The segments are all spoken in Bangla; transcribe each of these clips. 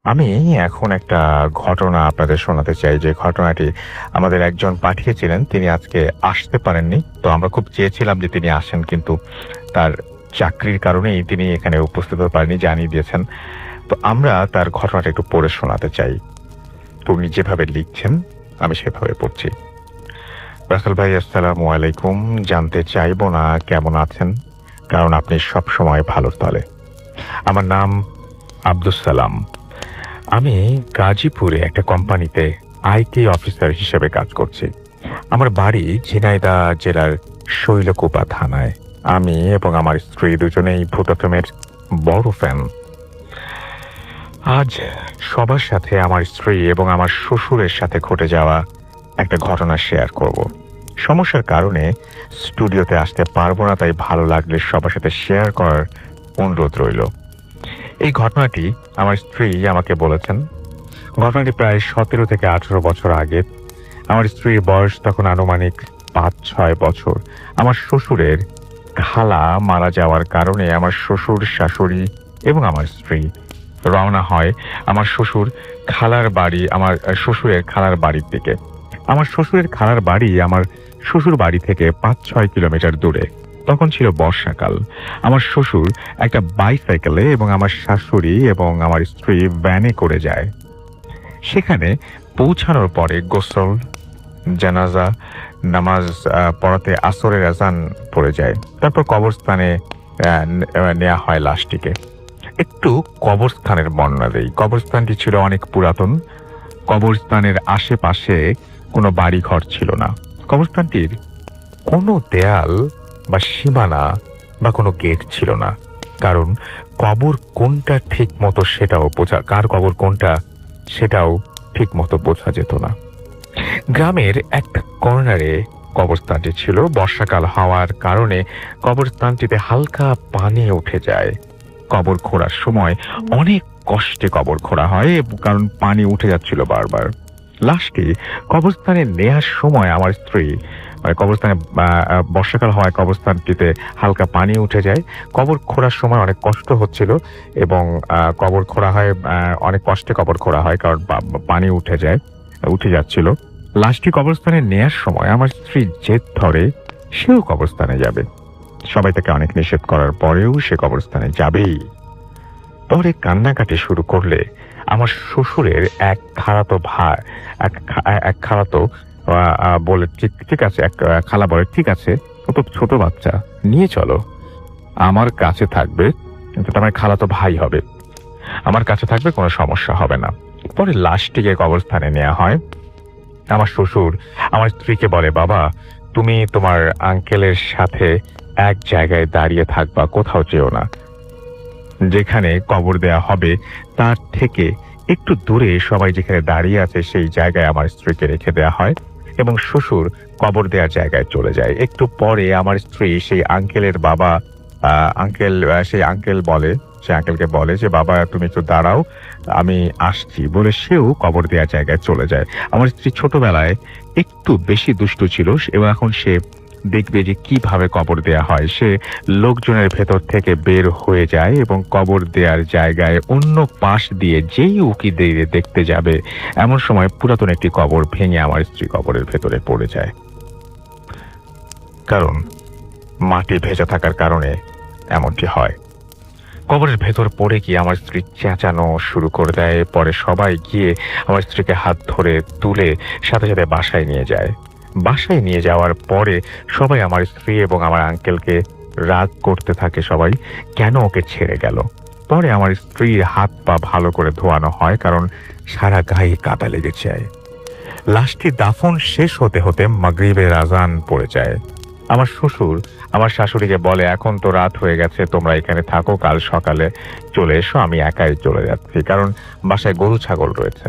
আমি এখন একটা ঘটনা আপনাদের শোনাতে চাই, যে ঘটনাটি আমাদের একজন পাঠিয়েছিলেন। তিনি আজকে আসতে পারেননি। তো আমরা খুব চেয়েছিলাম যে তিনি আসেন, কিন্তু তার চাকরির কারণেই তিনি এখানে উপস্থিত হতে পারেননি, জানিয়ে দিয়েছেন। তো আমরা তার ঘটনাটা একটু পড়ে শোনাতে চাই। তো উনি যেভাবে লিখছেন আমি সেভাবে পড়ছি। রাসেল ভাই, আসসালামু আলাইকুম। জানতে চাইবো না কেমন আছেন, কারণ আপনি সবসময় ভালো স্থলে। আমার নাম আব্দুস সালাম। আমি গাজীপুরে একটা কোম্পানিতে আইটি অফিসার হিসেবে কাজ করছি। আমার বাড়ি ঝিনাইদহ জেলার শৈলকুপা থানায়। আমি এবং আমার স্ত্রী দুজনেই ভূতফিল্মের বড় ফ্যান। আজ সবার সাথে আমার স্ত্রী এবং আমার শ্বশুরের সাথে ঘটে যাওয়া একটা ঘটনা শেয়ার করব। সমস্যার কারণে স্টুডিওতে আসতে পারবো না, তাই ভালো লাগলে সবার সাথে শেয়ার করার অনুরোধ রইল। এই ঘটনাটি আমার স্ত্রী আমাকে বলেছেন। ঘটনাটি প্রায় 17 থেকে 18 বছর আগে। আমার স্ত্রীর বয়স তখন আনুমানিক 5-6 বছর। আমার শ্বশুরের খালা মারা যাওয়ার কারণে আমার শ্বশুর, শাশুড়ি এবং আমার স্ত্রী রওনা হয় আমার শ্বশুরের খালার বাড়ির দিকে। আমার শ্বশুরের খালার বাড়ি আমার শ্বশুর বাড়ি থেকে 5-6 কিলোমিটার দূরে। তখন ছিল বর্ষাকাল। আমার শ্বশুর একটা বাইসাইকেলে এবং আমার শাশুড়ি এবং আমার স্ত্রী ভ্যানে করে যায়। সেখানে পৌঁছানোর পরে গোসল, জানাজা নামাজ পড়াতে আসরের আজান পড়ে যায়। তারপর কবরস্থানে নেওয়া হয় লাশটিকে। একটু কবরস্থানের বর্ণনা দেই। কবরস্থানটি ছিল অনেক পুরাতন। কবরস্থানের আশেপাশে কোনো বাড়িঘর ছিল না। কবরস্থানটির কোনো দেয়াল বা সীমানা বা কোনো গেট ছিল না, কারণ কবর কোনটা ঠিক মতো কার কবর কোনটা সেটাও ঠিক মতো বোঝা যেত না। গ্রামের একটা কর্নারে কবরস্থানটি ছিল। বর্ষাকাল হওয়ার কারণে কবরস্থানটিতে হালকা পানি উঠে যায়। কবর খোঁড়ার সময় অনেক কষ্টে কবর খোঁড়া হয়, কারণ পানি উঠে যাচ্ছিল বারবার। লাশটি কবরস্থানে নেয়ার সময় আমার স্ত্রী, কবরস্থানে বর্ষাকাল হওয়ায় কবরস্থানটিতে হালকা পানি উঠে যায়। কবর খোঁড়ার সময় অনেক কষ্ট হচ্ছিল এবং কবর খোঁড়া হয়, অনেক কষ্টে কবর খোঁড়া হয়, কারণ পানি উঠে যাচ্ছিল। লাশটি কবরস্থানে নেয়ার সময় আমার স্ত্রী জেদ ধরে সেও কবরস্থানে যাবে। সবাই তাকে অনেক নিষেধ করার পরেও সে কবরস্থানে যাবেই। পরে কান্নাকাটি শুরু করলে আমার শ্বশুরের এক খালাতো বলে ঠিক আছে, এক খালা বলে ঠিক আছে, ও তো ছোট বাচ্চা, নিয়ে চলো, আমার কাছে থাকবে, কিন্তু আমার খালাতো ভাই হবে, আমার কাছে থাকবে, কোনো সমস্যা হবে না। পরে লাশটিকে কবরস্থানে নেওয়া হয়। আমার শ্বশুর আমার স্ত্রীকে বলে, বাবা, তুমি তোমার আঙ্কেলের সাথে এক জায়গায় দাঁড়িয়ে থাকবা, কোথাও যেও না। যেখানে কবর দেয়া হবে তার থেকে একটু দূরে সবাই যেখানে দাঁড়িয়ে আছে সেই জায়গায় আমার স্ত্রীকে রেখে দেয়া হয় এবং শ্বশুর কবর দেওয়ার জায়গায় চলে যায়। একটু পরে আমার স্ত্রী সেই আঙ্কেলকে বলে যে, বাবা, তুমি একটু দাঁড়াও, আমি আসছি, বলে সেও কবর দেওয়ার জায়গায় চলে যায়। আমার স্ত্রী ছোটবেলায় একটু বেশি দুষ্টু ছিল এবং এখন সে দেখবে যে কিভাবে কবর দেয়া হয়। সে লোকজনের ভেতর থেকে বের হয়ে যায় এবং কবর দেওয়ার জায়গায় অন্য পাশ দিয়ে যেই উকি দিয়ে দেখতে যাবে, এমন সময় পুরাতন একটি কবর ভেঙে আমার স্ত্রী কবরের ভেতরে পড়ে যায়। কারণ মাটি ভেজা থাকার কারণে এমনটি হয়। কবরের ভেতর পড়ে গিয়ে আমার স্ত্রী চেঁচানো শুরু করে দেয়। পরে সবাই গিয়ে আমার স্ত্রীকে হাত ধরে তুলে সাথে সাথে বাসায় নিয়ে যায়। বাসায় নিয়ে যাওয়ার পরে সবাই আমার স্ত্রী এবং আমার আঙ্কেলকে রাগ করতে থাকে, সবাই কেন ওকে ছেড়ে গেল। পরে আমার স্ত্রীর হাত পা ভালো করে ধোয়ানো হয়, কারণ সারা গায়ে কাদা লেগে যায়। লাশটি দাফন শেষ হতে হতে মাগরিবের আজান পড়ে যায়। আমার শ্বশুর আমার শাশুড়িকে বলে, এখন তো রাত হয়ে গেছে, তোমরা এখানে থাকো, কাল সকালে চলে এসো, আমি একাই চলে যাচ্ছি, কারণ বাসায় গরু ছাগল রয়েছে।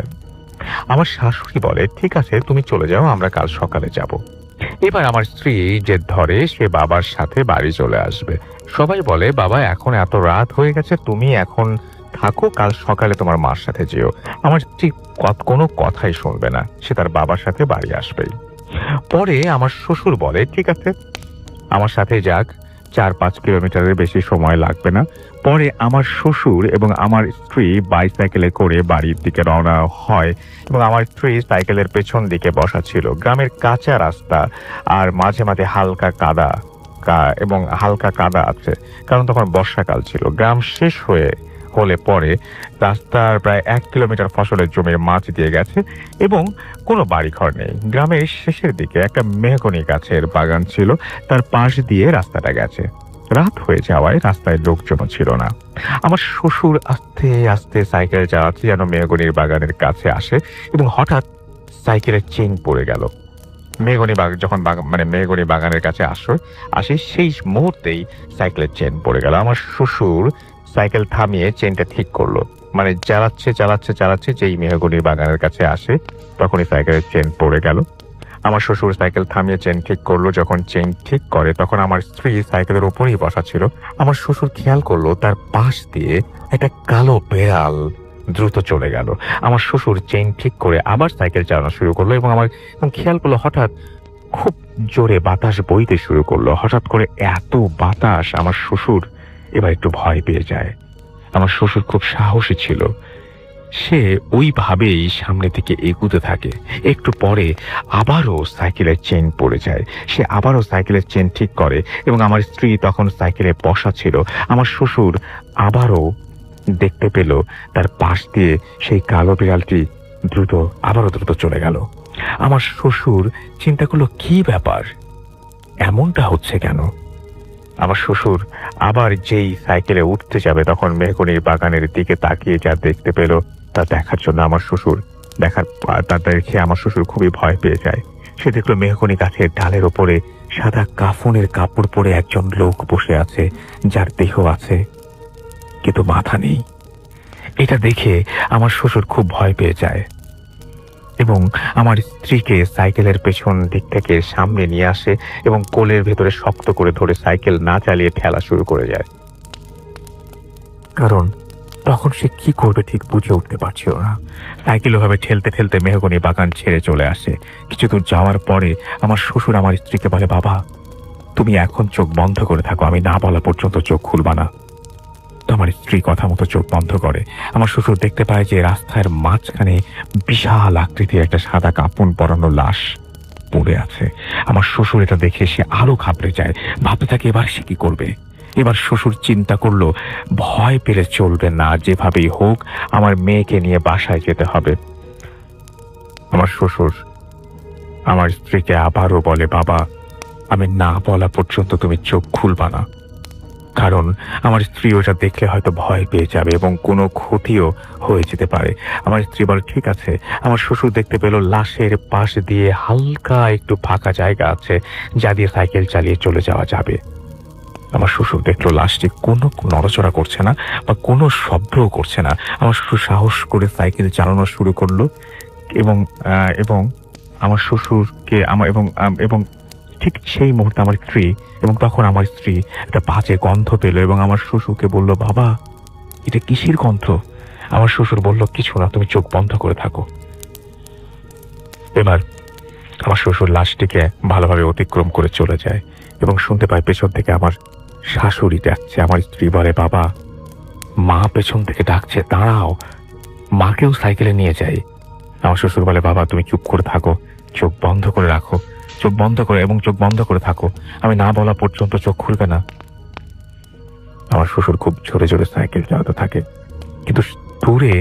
আমার শাশুড়ি বলে, ঠিক আছে, তুমি চলে যাও, আমরা কাল সকালে যাব। এবার আমার স্ত্রী জেদ ধরে সে বাবার সাথে বাড়ি চলে আসবে। সবাই বলে, বাবা, এখন এত রাত হয়ে গেছে, তুমি এখন থাকো, কাল সকালে তোমার মার সাথে যেও। আমার স্ত্রী কোনো কথাই শুনবে না, সে তার বাবার সাথে বাড়ি আসবেই। পরে আমার শ্বশুর বলে, ঠিক আছে, আমার সাথে যাক, 4-5 কিলোমিটারের বেশি সময় লাগবে না। পরে আমার শ্বশুর এবং আমার স্ত্রী বাইসাইকেলে করে বাড়ির দিকে রওনা হয় এবং আমার স্ত্রী সাইকেলের পেছন দিকে বসা ছিল। গ্রামের কাঁচা রাস্তা আর মাঝে মাঝে হালকা কাদা এবং হালকা কাদা আছে, কারণ তখন বর্ষাকাল ছিল। গ্রাম শেষ হলে পরে রাস্তার প্রায় 1 কিলোমিটার ফসলের জমির মাছ দিয়ে গেছে এবং কোনো বাড়িঘর নেই। গ্রামের শেষের দিকে একটা মেহগনি গাছের বাগান ছিল, তার পাশ দিয়ে রাস্তাটা গেছে। রাত হয়ে যাওয়ায় রাস্তায় লোকজনও ছিল না। আমার শ্বশুর আস্তে আস্তে সাইকেল চালাচ্ছে যেন মেহগনির বাগানের কাছে আসে এবং হঠাৎ সাইকেলের চেইন পড়ে গেল। যখন মেহগনি বাগানের কাছে আসে সেই মুহূর্তেই সাইকেলের চেন পড়ে গেল। আমার শ্বশুর সাইকেল থামিয়ে চেনটা ঠিক করলো, চালাচ্ছে যেই মেহগনি বাগানের কাছে আসে তখনই সাইকেলের চেন পড়ে গেল। আমার শ্বশুর সাইকেল থামিয়ে চেন ঠিক করলো। যখন চেন ঠিক করে তখন আমার স্ত্রী সাইকেলের উপরেই বসা ছিল। আমার শ্বশুর খেয়াল করলো তার পাশ দিয়ে একটা কালো বেড়াল দ্রুত চলে গেল। আমার শ্বশুর চেইন ঠিক করে আবার সাইকেল চালানো শুরু করলো এবং খেয়াল করলো হঠাৎ খুব জোরে বাতাস বইতে শুরু করলো। হঠাৎ করে এত বাতাস, আমার শ্বশুর এবার একটু ভয় পেয়ে যায়। আমার শ্বশুর খুব সাহসী ছিল, সে ওইভাবেই সামনে থেকে এগুতে থাকে। একটু পরে আবারও সাইকেলের চেন পড়ে যায়। সে আবারও সাইকেলের চেন ঠিক করে এবং আমার স্ত্রী তখন সাইকেলে বসা ছিল। আমার শ্বশুর আবারও দেখতে পেল তার পাশ দিয়ে সেই কালো বিড়ালটি আবারও দ্রুত চলে গেল। আমার শ্বশুর চিন্তা করলো, কি ব্যাপার, এমনটা হচ্ছে কেন? আমার শ্বশুর আবার যেই সাইকেলে উঠতে যাবে তখন মেহগনির বাগানের দিকে তাকিয়ে যা দেখতে পেল তা দেখার জন্য তা দেখে আমার শ্বশুর খুবই ভয় পেয়ে যায়। সে দেখলো মেহগনি গাছের ডালের ওপরে সাদা কাফনের কাপড় পরে একজন লোক বসে আছে, যার দেহ আছে কিন্তু মাথা নেই। এটা দেখে আমার শ্বশুর খুব ভয় পেয়ে যায় এবং আমার স্ত্রীকে সাইকেলের পেছন দিক থেকে সামনে নিয়ে আসে এবং কোলের ভেতরে শক্ত করে ধরে সাইকেল না চালিয়ে ঠেলা শুরু করে যায়। কারণ তখন সে কি করবে ঠিক বুঝে উঠতে পারছিল না। সাইকেল ওভাবে ঠেলতে ঠেলতে মেহগনি বাগান ছেড়ে চলে আসে। কিছু দূর যাওয়ার পরে আমার শ্বশুর আমার স্ত্রীকে বলে, বাবা তুমি এখন চোখ বন্ধ করে থাকো, আমি না বলা পর্যন্ত চোখ খুলবা না। তো আমার স্ত্রী কথা মতো চোখ বন্ধ করে। আমার শ্বশুর দেখতে পায় যে রাস্তার মাঝখানে বিশাল আকৃতির একটা সাদা কাপড় পরানো লাশ পড়ে আছে। আমার শ্বশুর এটা দেখে সে আরো ঘাবড়ে যায়, ভাবতে থাকে এবার সে কি করবে। এবার শ্বশুর চিন্তা করলো, ভয় পেলে চলবে না, যেভাবেই হোক আমার মেয়েকে নিয়ে বাসায় যেতে হবে। আমার শ্বশুর আমার স্ত্রীকে আবারও বলে, বাবা আমি না বলা পর্যন্ত তুমি চোখ খুলবা না, কারণ আমার স্ত্রী ওটা দেখলে হয়তো ভয় পেয়ে যাবে এবং কোনো ক্ষতিও হয়ে যেতে পারে। আমার স্ত্রী বলে, ঠিক আছে। আমার শ্বশুর দেখতে পেল লাশের পাশ দিয়ে হালকা একটু ফাঁকা জায়গা আছে, যা দিয়ে সাইকেল চালিয়ে চলে যাওয়া যাবে। আমার শ্বশুর দেখলো লাশটি কোনো নড়াচড়া করছে না বা কোনো শব্দও করছে না। আমার শ্বশুর সাহস করে সাইকেল চালানো শুরু করলো এবং আমার শ্বশুরকে এবং ঠিক সেই মুহূর্তে আমার স্ত্রী একটা বাজে গন্ধ পেল এবং আমার শ্বশুরকে বলল, বাবা এটা কিসের গন্ধ? আমার শ্বশুর বলল, কিছু না, তুমি চোখ বন্ধ করে থাকো। এবার আমার শ্বশুর লাশটিকে ভালোভাবে অতিক্রম করে চলে যায় এবং শুনতে পায় পেছন থেকে আমার শাশুড়ি ডাকছে। আমার স্ত্রী বলে, বাবা মা পেছন থেকে ডাকছে, দাঁড়াও, মাকেও সাইকেলে নিয়ে যাই। আমার শ্বশুর বলে, বাবা তুমি চুপ করে থাকো, চোখ বন্ধ করে রাখো, চোখ বন্ধ করে থাকো, আমি না বলা পর্যন্ত চোখ খুলবে না। আমার শ্বশুর খুব জোরে জোরে সাইকেল চালাতে থাকে, কিন্তু দূরে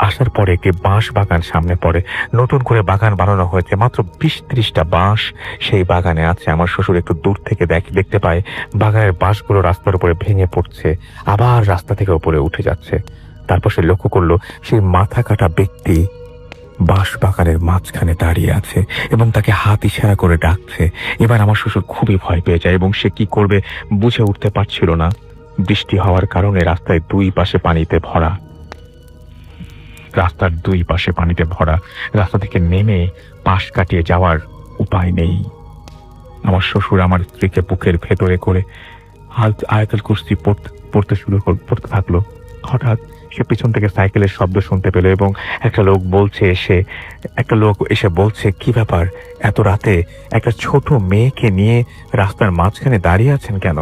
আসার পরে একটি বাঁশ বাগান সামনে পড়ে। নতুন করে বাগান বানানো হয়েছে, মাত্র 20-30টা বাঁশ সেই বাগানে আছে। আমার শ্বশুর একটু দূর থেকে দেখতে পায় বাগানের বাঁশগুলো রাস্তার উপরে ভেঙে পড়ছে, আবার রাস্তা থেকে উপরে উঠে যাচ্ছে। তারপর সে লক্ষ্য করলো সেই মাথা কাটা ব্যক্তি বাঁশ বাগানের মাঝখানে দাঁড়িয়ে আছে এবং তাকে হাত ইশারা করে ডাকছে। এবার আমার শ্বশুর খুবই ভয় পেয়ে যায় এবং সে কি করবে বুঝে উঠতে পারছিল না। বৃষ্টি হওয়ার কারণে রাস্তার দুই পাশে পানিতে ভরা, রাস্তা থেকে নেমে পাশ কাটিয়ে যাওয়ার উপায় নেই। আমার শ্বশুর আমার স্ত্রীকে বুকের ভেতরে করে আয়াতুল কুরসি পড়তে থাকলো। হঠাৎ সে পিছন থেকে সাইকেলের শব্দ শুনতে পেল এবং একটা লোক এসে বলছে, কি ব্যাপার, এত রাতে একটা ছোট মেয়েকে নিয়ে রাস্তার মাঝখানে দাঁড়িয়ে আছেন কেন?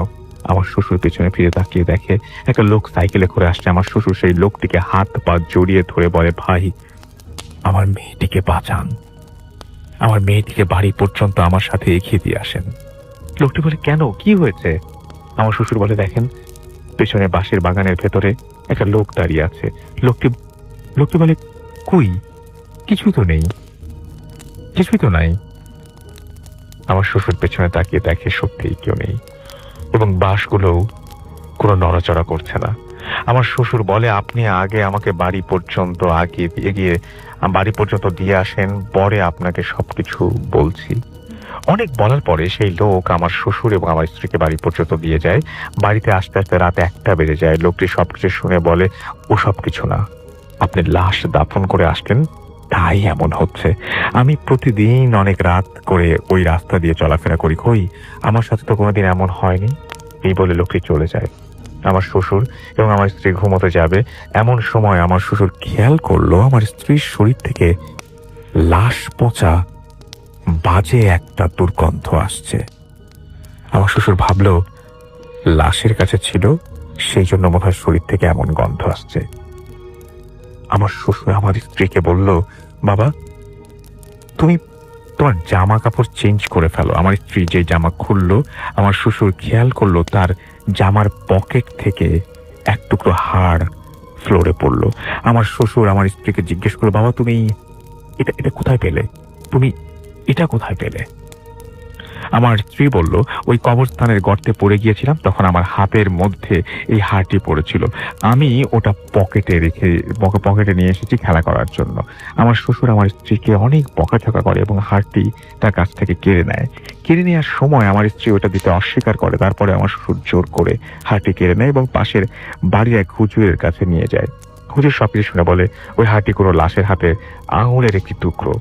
আমার শ্বশুর পেছনে ফিরে তাকিয়ে দেখে একটা লোক সাইকেলে করে আসছে। আমার শ্বশুর সেই লোকটিকে হাত পা জড়িয়ে ধরে বলে, ভাই, আমার মেয়েটিকে বাঁচান, আমার মেয়েটিকে বাড়ি পর্যন্ত আমার সাথে এগিয়ে দিয়ে আসেন। লোকটি বলে, কেন, কি হয়েছে? আমার শ্বশুর বলে, দেখেন, পেছনে বাঁশের বাগানের ভেতরে একটা লোক দাঁড়িয়ে আছে। লোকটি বলে, কই, কিছুই তো নেই, কিছুই তো নাই। আমার শ্বশুর পেছনে তাকিয়ে দেখে সত্যিই কেউ নেই এবং বাঁশগুলোও কোনো নড়াচড়া করছে না। আমার শ্বশুর বলে, আপনি আগে আমাকে বাড়ি পর্যন্ত এগিয়ে বাড়ি পর্যন্ত দিয়ে আসেন, পরে আপনাকে সবকিছু বলছি। অনেক বলার পরে সেই লোক আমার শ্বশুর এবং আমার স্ত্রীকে বাড়ি পর্যন্ত দিয়ে যায়। বাড়িতে আসতে আসতে রাত 1টা বেজে যায়। লোকটি সবকিছু শুনে বলে, ও সবকিছু না, আপনি লাশ দাফন করে আসলেন, তাই এমন হচ্ছে। আমি প্রতিদিন অনেক রাত করে ওই রাস্তা দিয়ে চলাফেরা করি, কই, আমার সাথে তো কোনোদিন এমন হয়নি। এই বলে লোকটি চলে যায়। আমার শ্বশুর এবং আমার স্ত্রী ঘুমোতে যাবে, এমন সময় আমার শ্বশুর খেয়াল করলো আমার স্ত্রীর শরীর থেকে লাশ পচা বাজে একটা দুর্গন্ধ আসছে। আমার শ্বশুর ভাবলো লাশের কাছে ছিল, সেই জন্য মনে হয় শরীর থেকে এমন গন্ধ আসছে। আমার শ্বশুর আমার স্ত্রীকে বলল, বাবা, তুমি তোমার জামা কাপড় চেঞ্জ করে ফেলো। আমার স্ত্রী যে জামা খুললো, আমার শ্বশুর খেয়াল করলো তার জামার পকেট থেকে এক টুকরো হাড় ফ্লোরে পড়লো। আমার শ্বশুর আমার স্ত্রীকে জিজ্ঞেস করলো, বাবা, তুমি এটা এটা কোথায় পেলে? তুমি এটা কোথায় পেলে? আমার স্ত্রী বলল, ওই কবরস্থানের গর্তে পড়ে গিয়েছিলাম, তখন আমার হাতের মধ্যে এই হাড়টি পড়েছিল, আমি ওটা পকেটে নিয়ে এসেছি খেলা করার জন্য। আমার শ্বশুর আমার স্ত্রীকে অনেক বকাঝকা করে এবং হাড়টি তার কাছ থেকে কেড়ে নেয়। কেড়ে নেওয়ার সময় আমার স্ত্রী ওটা দিতে অস্বীকার করে। তারপরে আমার শ্বশুর জোর করে হাড়টি কেড়ে নেয় এবং পাশের বাড়ির এক হুজুরের কাছে নিয়ে যায়। হুজুর সবকিছু শুনে বলে, ওই হাড়টি কোনো লাশের হাতে আঙুলের একটি টুকরো।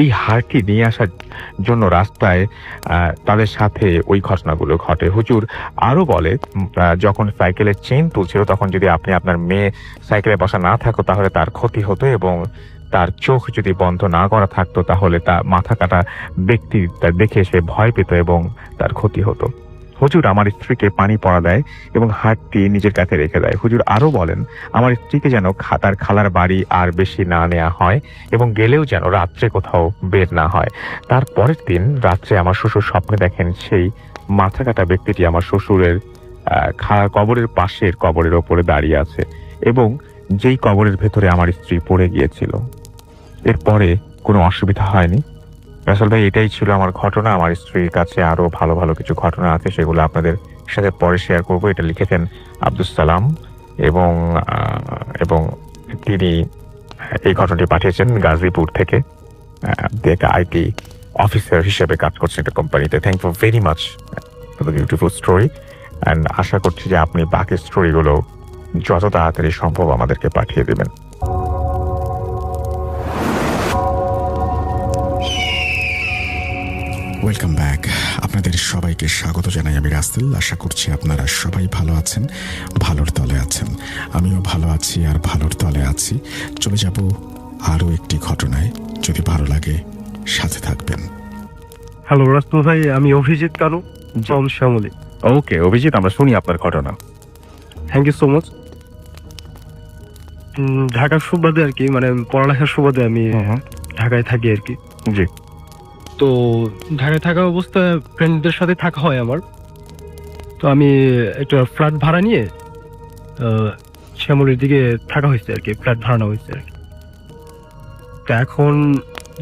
এই হাড়টি নিয়ে আসার জন্য রাস্তায় তাদের সাথে ওই ঘটনাগুলো ঘটে। হুজুর আরো বলে, যখন সাইকেলের চেন তুলছিল তখন যদি আপনি আপনার মেয়ে সাইকেলে বসা না থাকতো তাহলে তার ক্ষতি হতো এবং তার চোখ যদি বন্ধ না করা থাকতো তাহলে তার মাথা কাটা ব্যক্তি দেখে সে ভয় পেত এবং তার ক্ষতি হতো। হুজুর আমার স্ত্রীকে পানি পড়া দেয় এবং হাতটি নিজের কাছে রেখে দেয়। হুজুর আরো বলেন, আমার স্ত্রীকে যেন তার খালার বাড়ি আর বেশি না নেওয়া হয় এবং গেলেও যেন রাত্রে কোথাও বের না হয়। তার পরের দিন রাত্রে আমার শ্বশুর স্বপ্নে দেখেন সেই মাথা কাটা ব্যক্তিটি আমার শ্বশুরের কবরের পাশের কবরের ওপরে দাঁড়িয়ে আছে এবং যেই কবরের ভেতরে আমার স্ত্রী পড়ে গিয়েছিল। এরপরে কোনো অসুবিধা হয়নি। রাসেল ভাই, এটাই ছিল আমার ঘটনা। আমার স্ত্রীর কাছে আরো ভালো ভালো কিছু ঘটনা আছে, সেগুলো আপনাদের সাথে পরে শেয়ার করবো। এটা লিখেছেন আব্দুস সালাম এবং তিনি এই ঘটনাটি পাঠিয়েছেন গাজীপুর থেকে। আইটি অফিসার হিসেবে কাজ করছেন একটা কোম্পানিতে। Thank you very much for the beautiful story, and আশা করছি যে আপনি বাকি স্টোরিগুলো যত তাড়াতাড়ি সম্ভব আমাদেরকে পাঠিয়ে দেবেন। Welcome back. আপনাদের সবাইকে স্বাগত জানাই আমি রাসেল। আশা করছি আপনারা সবাই ভালো আছেন, ভালোর তলে আছেন। আমিও ভালো আছি আর ভালোর তলে আছি। চলে যাব আরও একটি ঘটনায়, যদি ভালো লাগে সাথে থাকবেন। হ্যালো রাসেল ভাই, আমি অভিজিৎ কানু ফ্রম শ্যামলী। ওকে অভিজিৎ, আমরা শুনি আপনার ঘটনা। Thank you so much. ঢাকার সুবাদে আর কি, মানে পড়ালেখার সুবাদে আমি ঢাকায় থাকি আর কি। জি। তো ঢাকায় থাকা অবস্থায় ফ্রেন্ডদের সাথে থাকা হয় আমার। তো আমি একটা ফ্ল্যাট ভাড়া নিয়ে শ্যামলীর দিকে থাকা হয়েছে আর কি, ফ্ল্যাট ভাড়া নেওয়া হয়েছে আর কি। তো এখন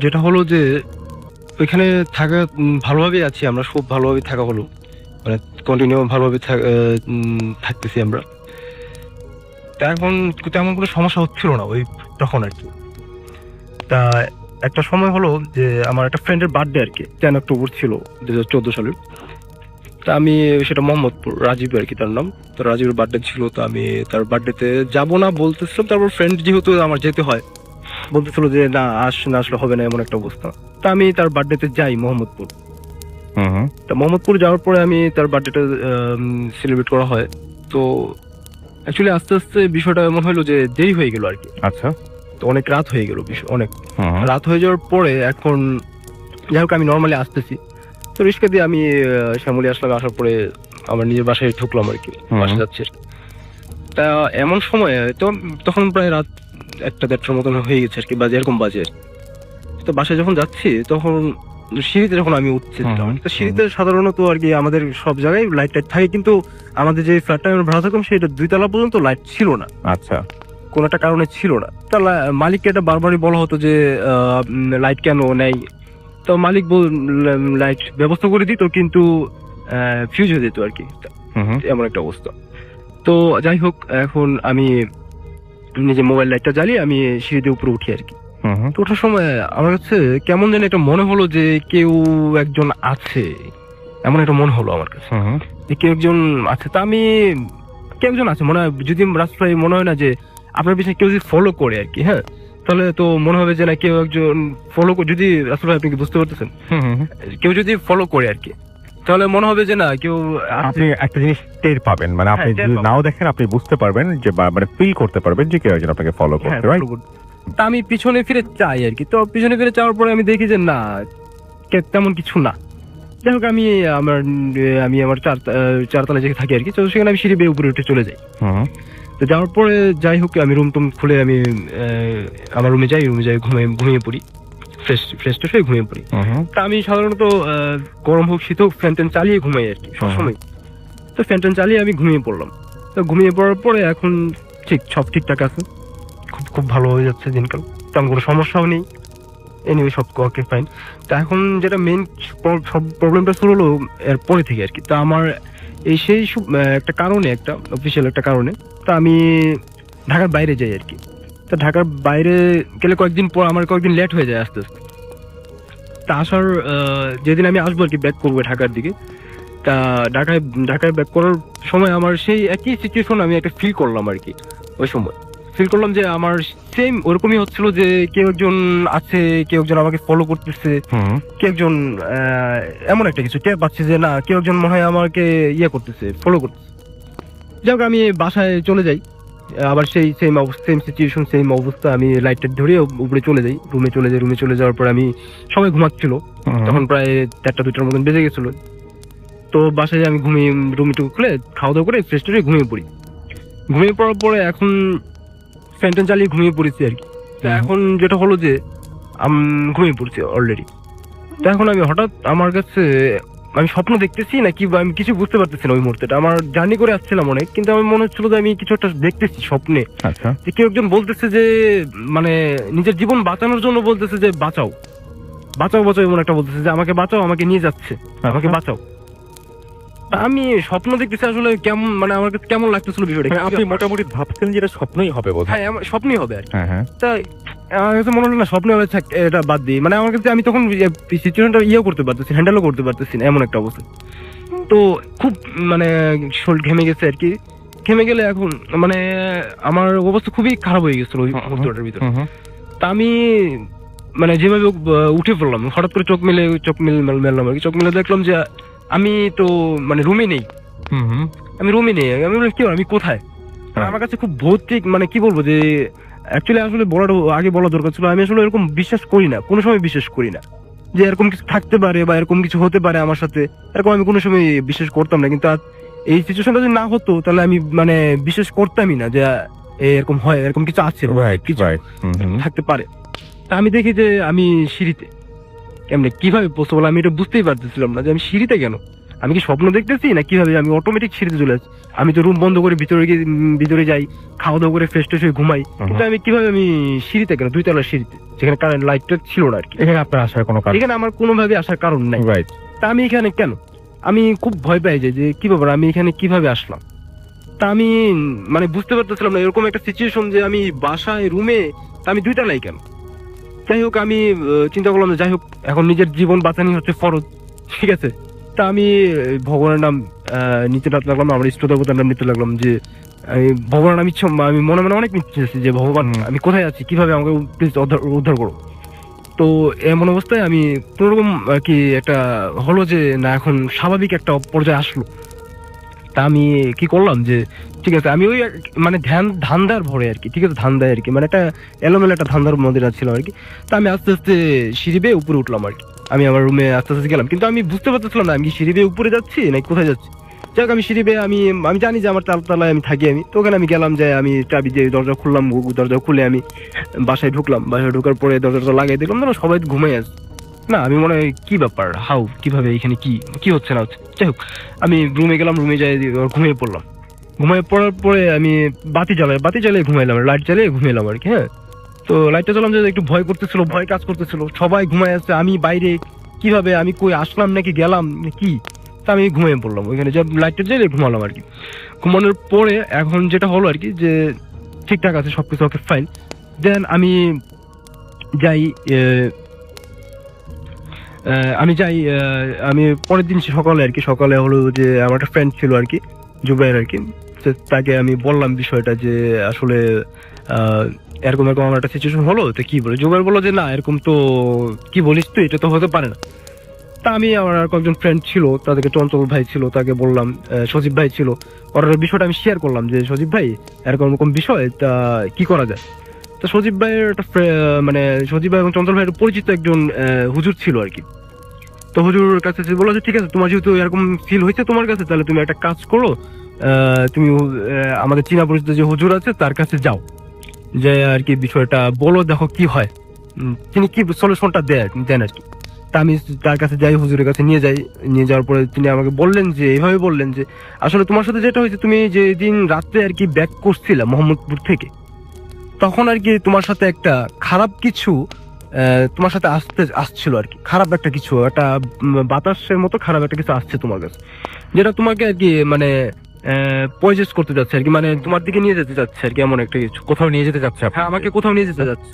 যেটা হলো যে ওইখানে থাকা ভালোভাবেই আছি আমরা, খুব ভালোভাবেই থাকা হলো, মানে কন্টিনিউ ভালোভাবে থাকতেছি আমরা। তা এখন তেমন কোনো সমস্যা হচ্ছিল না ওই তখন আর কি। তা একটা সময় হলো যে আমার একটা ফ্রেন্ডের বার্থডে আর কি, 10 অক্টোবর ছিল 2014 সালে। তা আমি সেটা মোহাম্মদপুর, রাজীব আর কি তার নাম। তো রাজীবের বার্থডে ছিল, তো আমি তার বার্থডেতে যাবো না বলতেছিলাম। তারপর ফ্রেন্ড যেহেতু আমার যেতে হয়, বলতেছিল যে না আসলে হবে না এমন একটা অবস্থা। তা আমি তার বার্থডেতে যাই মোহাম্মদপুর। তা মোহাম্মদপুর যাওয়ার পরে আমি তার বার্থডেটা সেলিব্রেট করা হয়। তো অ্যাকচুয়ালি আস্তে আস্তে বিষয়টা এমন হলো যে দেরি হয়ে গেল আর কি। আচ্ছা। তো অনেক রাত হয়ে গেল, অনেক রাত হয়ে যাওয়ার পরে এখন যাই হোক আমি নর্মালি আসতেছি, তো রিস্কা দিয়ে আমি শ্যামলী আসলাম। আসার পরে আমার নিজের বাসায় ঢুকলাম আর কি, বাসায় যাচ্ছি আর কি। তা এমন সময় তো তখন প্রায় রাত 1-1:30টার মতন হয়ে গেছে আর কি, বাজে এরকম বাজে আর কি। তো বাসায় যখন যাচ্ছি তখন সিঁড়িতে যখন আমি উঠছি, তো সিঁড়িতে সাধারণত আর কি আমাদের সব জায়গায় লাইট টাইট থাকে, কিন্তু আমাদের যে ফ্ল্যাটটা আমরা ভাড়া থাকতাম সেটা 2 তলা পর্যন্ত লাইট ছিল না, আচ্ছা। কোনো একটা কারণে ছিল না। তা মালিককে এটা বারবারই বলা হতো যে লাইট কেন নেই, তো মালিক লাইট ব্যবস্থা করে দিত, কিন্তু ফিউজ হয়ে যেত আর কি, এমন একটা অবস্থা। তো যাই হোক, এখন আমি নিজে মোবাইল লাইটটা জ্বালিয়ে আমি সিঁড়িতে উপরে উঠি আর কি। তো ওঠার সময় আমার কাছে কেমন যেন একটা মনে হলো যে কেউ একজন আছে, এমন একটা মনে হলো আমার কাছে যে কেউ একজন আছে। তা আমি কেউ একজন আছে মনে হয়, যদি রাস্তায় মনে হয় না যে আপনার পিছনে কেউ যদি ফলো করে আর কি, হ্যাঁ, তাহলে তো মনে হবে যে না কেউ একজন ফলো করে, যদি রাস্তায় আপনি কি বুঝতে পারতেছেন, কেউ যদি ফলো করে আর কি, তাহলে মনে হবে যে না কেউ। আপনি একটা জিনিস টের পাবেন, মানে আপনি যদি নাও দেখেন আপনি বুঝতে পারবেন যে, মানে ফিল করতে পারবেন যে কেউ একজন আপনাকে ফলো করছে, রাইট? তা আমি পিছনে ফিরে চাই আর কি, তো পিছনে ফিরে যাওয়ার পরে আমি দেখি যে না তেমন কিছু না। যাই হোক, আমি আমার চারতলা যেখানে থাকি আর কি, তো সেখানে আমি সিঁড়ি বেয়ে উপরে উঠে চলে যাই। তো যাওয়ার পরে যাই হোক আমি রুম টুম খুলে আমি আমার রুমে যাই ঘুমিয়ে পড়ি, ফ্রেশ ট্রেশ হয়ে ঘুমিয়ে পড়ি। তা আমি সাধারণত গরম হোক শীত হোক ফ্যান ট্যান চালিয়ে ঘুমাই আর কি সবসময়। তো ফ্যান ট্যান চালিয়ে আমি ঘুমিয়ে পড়লাম। তো ঘুমিয়ে পড়ার পরে এখন সব ঠিকঠাক আছে, খুব ভালো হয়ে যাচ্ছে দিনকাল, তেমন কোনো সমস্যাও নেই, এনিওয়ে সব ওকে ফাইন। তা এখন যেটা মেইন সব প্রবলেমটা শুরু হলো এর পরে থেকে আর কি। তা আমার এই সেই একটা কারণে, একটা অফিসিয়াল একটা কারণে, তা আমি ঢাকার বাইরে যাই আর কি। তা ঢাকার বাইরে গেলে কয়েকদিন পর আমার কয়েকদিন লেট হয়ে যায় আস্তে আস্তে। তা আসার যেদিন আমি আসবো আর কি, ব্যাক করবো ঢাকার দিকে, তা ঢাকায় ব্যাক করার সময় আমার সেই একই সিচুয়েশন আমি একটা ফিল করলাম আর কি। ওই সময় ফিল করলাম যে আমার সেম ওরকমই হচ্ছিল, যে কেউ একজন আছে, কেউ একজন আমাকে ফলো করতেছে, কেউ একজন এমন একটা কিছু টের পাচ্ছে যে না কেউ একজন মনে হয় আমাকে করতেছে, ফলো করতেছে। যাক আমি বাসায় চলে যাই, আবার সেই সেম সিচুয়েশন, সেম অবস্থা, আমি লাইটটা ধরে উপরে চলে যাই, রুমে চলে যাওয়ার পর আমি সবাই ঘুমাচ্ছিল, তখন প্রায় 1-2টার মতন বেজে গেছিল। তো বাসায় আমি ঘুমিয়ে রুম টুকু খুলে খাওয়া দাওয়া করে ফ্রেশ ট্রেশ ঘুমিয়ে পড়ি। ঘুমিয়ে পড়ার পরে এখন ফ্যান ট্যান চালিয়ে ঘুমিয়ে পড়েছি আর কি। এখন যেটা হলো যে আমি ঘুমিয়ে পড়ছি অলরেডি। তো এখন আমি হঠাৎ আমার কাছে আমি স্বপ্ন দেখতেছি নাকি আমি কিছু বুঝতে পারতেছি না। ওই মুহূর্তেটা আমার জার্নি করে আসছিলাম অনেক, কিন্তু আমার মনে হচ্ছিল যে আমি কিছু একটা দেখতেছি স্বপ্নে। আচ্ছা। যে কেউ একজন বলতেছে যে মানে নিজের জীবন বাঁচানোর জন্য বলতেছে যে বাঁচাও এমন একটা বলতেছে যে আমাকে বাঁচাও, আমাকে নিয়ে যাচ্ছে, আমাকে বাঁচাও। আমি স্বপ্ন দেখতেছি আসলে কেমন, মানে আমার কাছে কেমন লাগতেছিল বিষয়টা। আপনি মোটামুটি ভাবছেন যেটা স্বপ্নই হবে বোধ হয়। হ্যাঁ, স্বপ্নই হবে আর কি। হ্যাঁ। তাই আমার কাছে মনে হলো না স্বপ্ন হবে, এটা বাদ দিই। মানে আমার কাছে আমি তখন সিচুয়েশনটা করতে পারতেছি, হ্যান্ডেলও করতে পারতেছি না, এমন একটা অবস্থা। তো খুব মানে শরীর ঘেমে গেছে আর কি। ঘেমে গেলে এখন মানে আমার অবস্থা খুবই খারাপ হয়ে গেছিল ওই মুহূর্তটার ভিতরে। তা আমি মানে যেভাবে উঠে পড়লাম, হঠাৎ করে চোখ মেললাম আর কি। চোখ মেলে দেখলাম যে আমি তো মানে রুমে নেই, আমি বললাম কি আমি কোথায়? আমার কাছে খুব ভৌতিক, মানে কি বলবো যে অ্যাকচুয়ালি আসলে আগে বলা দরকার ছিল। আমি আসলে এরকম বিশ্বাস করি না, কোনো সময় বিশ্বাস করি না যে এরকম কিছু থাকতে পারে বা এরকম কিছু হতে পারে আমার সাথে, এরকম আমি কোনো সময় বিশ্বাস করতাম না। কিন্তু এই সিচুয়েশনটা যদি না হতো তাহলে আমি মানে বিশ্বাস করতামই না যে এরকম হয়, এরকম কিছু আছে, কিছু থাকতে পারে। তা আমি দেখি যে আমি সিঁড়িতে, এমনি কিভাবে পসিবল আমি এটা বুঝতেই পারতেছিলাম না যে আমি সিঁড়িতে কেন, আমি কি স্বপ্ন দেখতেছি না কিভাবে আমি অটোমেটিক সিঁড়িতে চলে আসছি। আমি তো রুম বন্ধ করে ভিতরে যাই, খাওয়া দাওয়া করে ফ্রেশ ট্রেশ হয়ে ঘুমাই, কিন্তু আমি কিভাবে আমি সিঁড়িতে কেন, 2 তলার সিঁড়িতে, যেখানে কারেন্ট লাইটটা ছিল না আর কি। এখানে আপনার আসার কোনো কারণ, এখানে আমার কোনোভাবে আসার কারণ নাই, রাইট? তা আমি এখানে কেন, আমি খুব ভয় পাই যে কি ব্যাপার, আমি এখানে কিভাবে আসলাম। তা আমি মানে বুঝতে পারতেছিলাম না, এরকম একটা সিচুয়েশন যে আমি বাসায় রুমে, তা আমি 2 তলায় কেন। যাই হোক আমি চিন্তা করলাম যে যাই হোক এখন নিজের জীবন বাঁচানি হচ্ছে ফরজ, ঠিক আছে। তা আমি ভগবানের নাম নিতে লাগলাম, আমার ইষ্ট দেবতার নাম নিতে লাগলাম, যে আমি ভগবানের নাম আমি মনে মনে অনেক নিচ্ছি যে ভগবান আমি কোথায় আছি, কিভাবে আমাকে প্লিজ উদ্ধার করো। তো এমন অবস্থায় আমি কোনোরকম আর কি একটা হলো যে না এখন স্বাভাবিক একটা পর্যায়ে আসলো। তা আমি কি করলাম যে ঠিক আছে আমি ওই মানে ধান্দার ভরে আর কি, ঠিক আছে, ধান্দায় আর কি, মানে একটা এলোমেলো একটা ধান্দার মধ্যে ছিল আর কি। তা আমি আস্তে আস্তে সিঁড়ি বেয়ে উপরে উঠলাম আর কি। আমি আমার রুমে আস্তে আস্তে গেলাম, কিন্তু আমি বুঝতে পারতেছিলাম না আমি কি সিঁড়ি বেয়ে উপরে যাচ্ছি নাকি কোথায় যাচ্ছি। যাক আমি সিঁড়ি বেয়ে আমি জানি যে আমার তালতলায় আমি থাকি, আমি তো ওখানে আমি গেলাম, যে আমি চাবি দিয়ে দরজা খুললাম, দরজা খুলে আমি বাসায় ঢুকলাম। বাসায় ঢোকার পরে দরজাটা লাগাই দিলাম, না সবাই ঘুমাই আছে। না আমি মনে হয় কি ব্যাপার, কিভাবে এখানে কি হচ্ছে না হচ্ছে। যাই হোক আমি রুমে গেলাম, রুমে যাই ঘুমিয়ে পড়লাম। ঘুমিয়ে পড়ার পরে আমি বাতি জ্বালিয়ে ঘুমাইলাম, লাইট জ্বালিয়ে ঘুমাইলাম আর কি। হ্যাঁ, তো লাইটটা জ্বালাম, যে একটু ভয় করতেছিল, ভয় কাজ করতেছিল, সবাই ঘুমায় আছে, আমি বাইরে কিভাবে, আমি কই আসলাম নাকি গেলাম কি, তা আমি ঘুমিয়ে পড়লাম ওইখানে, যে লাইটটা জ্বালিয়ে ঘুমালাম আর কি। ঘুমানোর পরে এখন যেটা হলো আর কি, যে ঠিকঠাক আছে সবকিছু, ওকে ফাইন। দেন আমি যাই আমি পরের দিন সকালে আর কি, সকালে হলো যে আমার একটা ফ্রেন্ড ছিল আর কি, জুবাইর আর কি, তাকে আমি বললাম বিষয়টা, যে আসলে এরকম আমার একটা সিচুয়েশন হলো। তো কি বলে জুবাইর বললো যে না এরকম তো কি বলিস তুই, এটা তো হতে পারে না। তা আমি আমার আর কয়েকজন ফ্রেন্ড ছিল, তাদেরকে চঞ্চল ভাই ছিল, তাকে বললাম, সজীব ভাই ছিল, ওর বিষয়টা আমি শেয়ার করলাম, যে সজীব ভাই এরকম এরকম বিষয়, তা কি করা যায়। তো সজীব ভাইয়ের একটা মানে সজীব ভাই এবং চঞ্চল ভাইয়ের পরিচিত একজন হুজুর ছিল আর কি। তো হুজুরের কাছে বললো যে ঠিক আছে, তোমার যেহেতু এরকম ফিল হয়েছে তোমার কাছে, তাহলে তুমি একটা কাজ করো, তুমি আমাদের চীনা পরিচিত যে হুজুর আছে তার কাছে যাও, যে আর কি বিষয়টা বলো, দেখো কি হয়, তিনি কি সলিউশনটা দেন আর কি। তা আমি তার কাছে যাই, হুজুরের কাছে নিয়ে যাওয়ার পরে তিনি আমাকে বললেন, যে এইভাবে বললেন যে আসলে তোমার সাথে যেটা হয়েছে, তুমি যেদিন রাত্রে আর কি ব্যাক করছিলে মোহাম্মদপুর থেকে, তখন আর কি তোমার সাথে একটা খারাপ কিছু তোমার সাথে আসছিল আর কি, খারাপ একটা কিছু, একটা বাতাসের মতো খারাপ একটা কিছু আসছে তোমার কাছে, যেটা তোমাকে আর কি মানে পজেস করতে যাচ্ছে আর কি, মানে তোমার দিকে নিয়ে যেতে যাচ্ছে আর কি, এমন একটা কিছু কোথাও নিয়ে যেতে চাচ্ছে হ্যাঁ আমাকে কোথাও নিয়ে যেতে যাচ্ছে।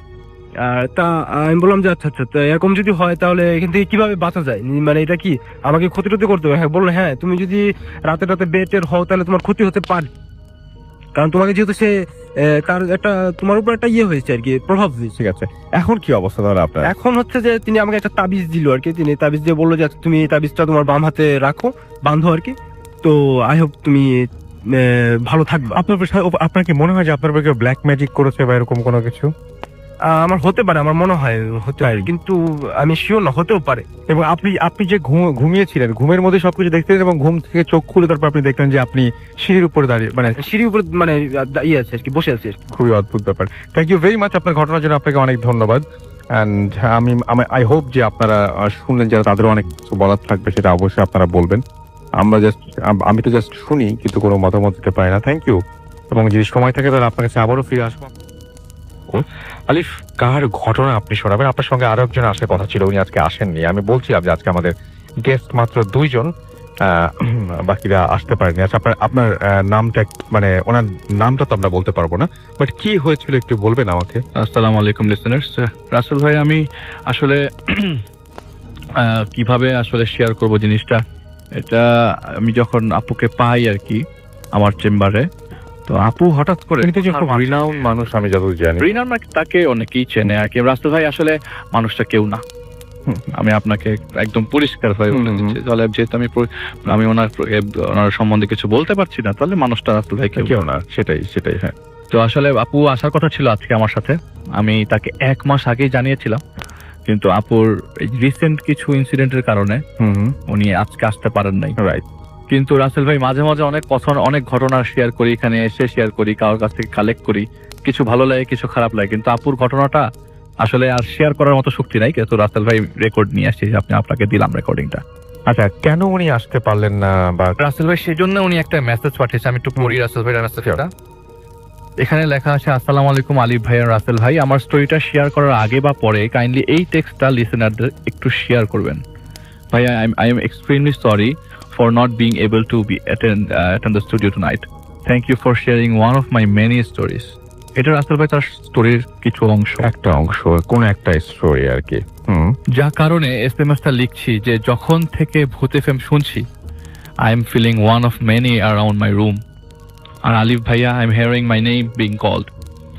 তা আমি বললাম যে আচ্ছা আচ্ছা, এরকম যদি হয় তাহলে এখান থেকে কিভাবে বাঁচা যায়, মানে এটা কি আমাকে ক্ষতি করতে হবে। হ্যাঁ বললো, হ্যাঁ তুমি যদি রাতে বেটের হও তাহলে তোমার ক্ষতি হতে পারে, কারণ তোমাকে যেহেতু সে তার একটা তোমার উপর একটা ইয়ে হয়েছে আর কি, প্রভাব দিয়েছে। ঠিক আছে, এখন কি অবস্থা তাহলে আপনার? এখন হচ্ছে যে তিনি আমাকে একটা তাবিজ দিল আর কি, তিনি তাবিজ দিয়ে বললো যে তুমি এই তাবিজটা তোমার বাম হাতে রাখো, বাঁধো আর কি, তো আই হোপ তুমি ভালো থাকবে। আপনার কি মনে হয় যে আপনার উপর কেউ ব্ল্যাক ম্যাজিক করেছে বা এরকম কোনো কিছু? আমার হতে পারে, আমার মনে হয় হতে পারে, কিন্তু আমি শিওর না, হতেও পারে। এবং আপনি যে ঘুমিয়েছিলেন, ঘুমের মধ্যে সবকিছু দেখতেন এবং ঘুম থেকে চোখ খুলে তারপর আপনি দেখলেন যে আপনি সিঁড়ির উপরে দাঁড়িয়ে, মানে সিঁড়ির উপরে মানে ইয়ে আছে আর কি, বসে আছে। খুবই অদ্ভুত ব্যাপার। থ্যাংক ইউ ভেরি মাচ আপনার ঘটনার জন্য, আপনাকে অনেক ধন্যবাদ। অ্যান্ড আই হোপ যে আপনারা শুনলেন, যারা তাদেরও অনেক কিছু বলার থাকবে সেটা অবশ্যই আপনারা বলবেন। আমি তো জাস্ট শুনি, কিন্তু কোনো মতামত দিতে পারি না। থ্যাংক ইউ, এবং যদি সময় থাকে তাহলে আপনার কাছে আবারও ফিরে আসবো। আলিফ, কার ঘটনা আপনি শোনাবেন? আপনার সঙ্গে আরো একজন আসার কথা ছিল, উনি আজকে আসেননি। আমি বলছিলাম যে আজকে আমাদের গেস্ট মাত্র 2 জন, বাকিরা আসতে পারেনি। আচ্ছা, আপনার নামটা, মানে ওনার নামটা তো আমরা বলতে পারবো না, বাট কি হয়েছিল একটু বলবেন আমাকে? আসসালামু আলাইকুম লিসেনার্স। রাসেল ভাই, আমি আসলে কিভাবে আসলে শেয়ার করব জিনিসটা, এটা আমি যখন আপুকে পাই আর কি আমার চেম্বারে, তো আপু হঠাৎ করে রিনাউন মানুষ, আমি যতদূর জানি। রিনার তাকে অনেকেই চেনে আর কি। রাসেল ভাই আসলে মানুষটা কেউ না, আমি আপনাকে একদম পরিষ্কার হয়ে বলে দিচ্ছি। তাহলে যেহেতু আমি ওনার সম্বন্ধে কিছু বলতে পারছি না, তাহলে মানুষটা রাসেল ভাই কেউ না। সেটাই হ্যাঁ। তো আসলে আপু আসার কথা ছিল আজকে আমার সাথে, আমি তাকে 1 মাস আগেই জানিয়েছিলাম, কিন্তু আপুর রিসেন্ট কিছু ইনসিডেন্টের কারণে উনি আজকে আসতে পারেন নাই। রাইট। কিন্তু রাসেল ভাই মাঝে মাঝে অনেক ঘটনা শেয়ার করি, এখানে এসে শেয়ার করি, কারোর কাছ থেকে কালেক্ট করি, কিছু ভালো লাগে কিছু খারাপ লাগে, কিন্তু আপুর ঘটনাটা আসলে আর শেয়ার করার মতো শক্তি নাই। কিন্তু রাসেল ভাই রেকর্ড নিয়ে আসছি, আপনাকে দিলাম রেকর্ডিংটা। আচ্ছা, কেন উনি আসতে পারলেন না? বা রাসেল ভাই সেই জন্য উনি একটা মেসেজ পাঠিয়েছে, আমি একটু পড়ি রাসেল ভাইয়ের মেসেজটা। এখানে লেখা আছে, আসসালামু আলাইকুম আলিফ ভাই আর রাসেল ভাই, আমার স্টোরিটা শেয়ার করার আগে বা পরে কাইন্ডলি এই টেক্সটটা লিসেনারদের একটু শেয়ার করবেন। ভাই, I am extremely sorry for not being able to attend the studio tonight. Thank you for sharing one of my many stories. এটা রাসেল ভাই তার স্টোরির কিছু একটা অংশ, কোন একটা স্টোরি আর কি। যা কারণে এসএমএসটা লিখছি যে যখন থেকে ভূত এফএম শুনছি, I am feeling one of many around my room. আর আলিফ ভাইয়া, I am hearing my name being called.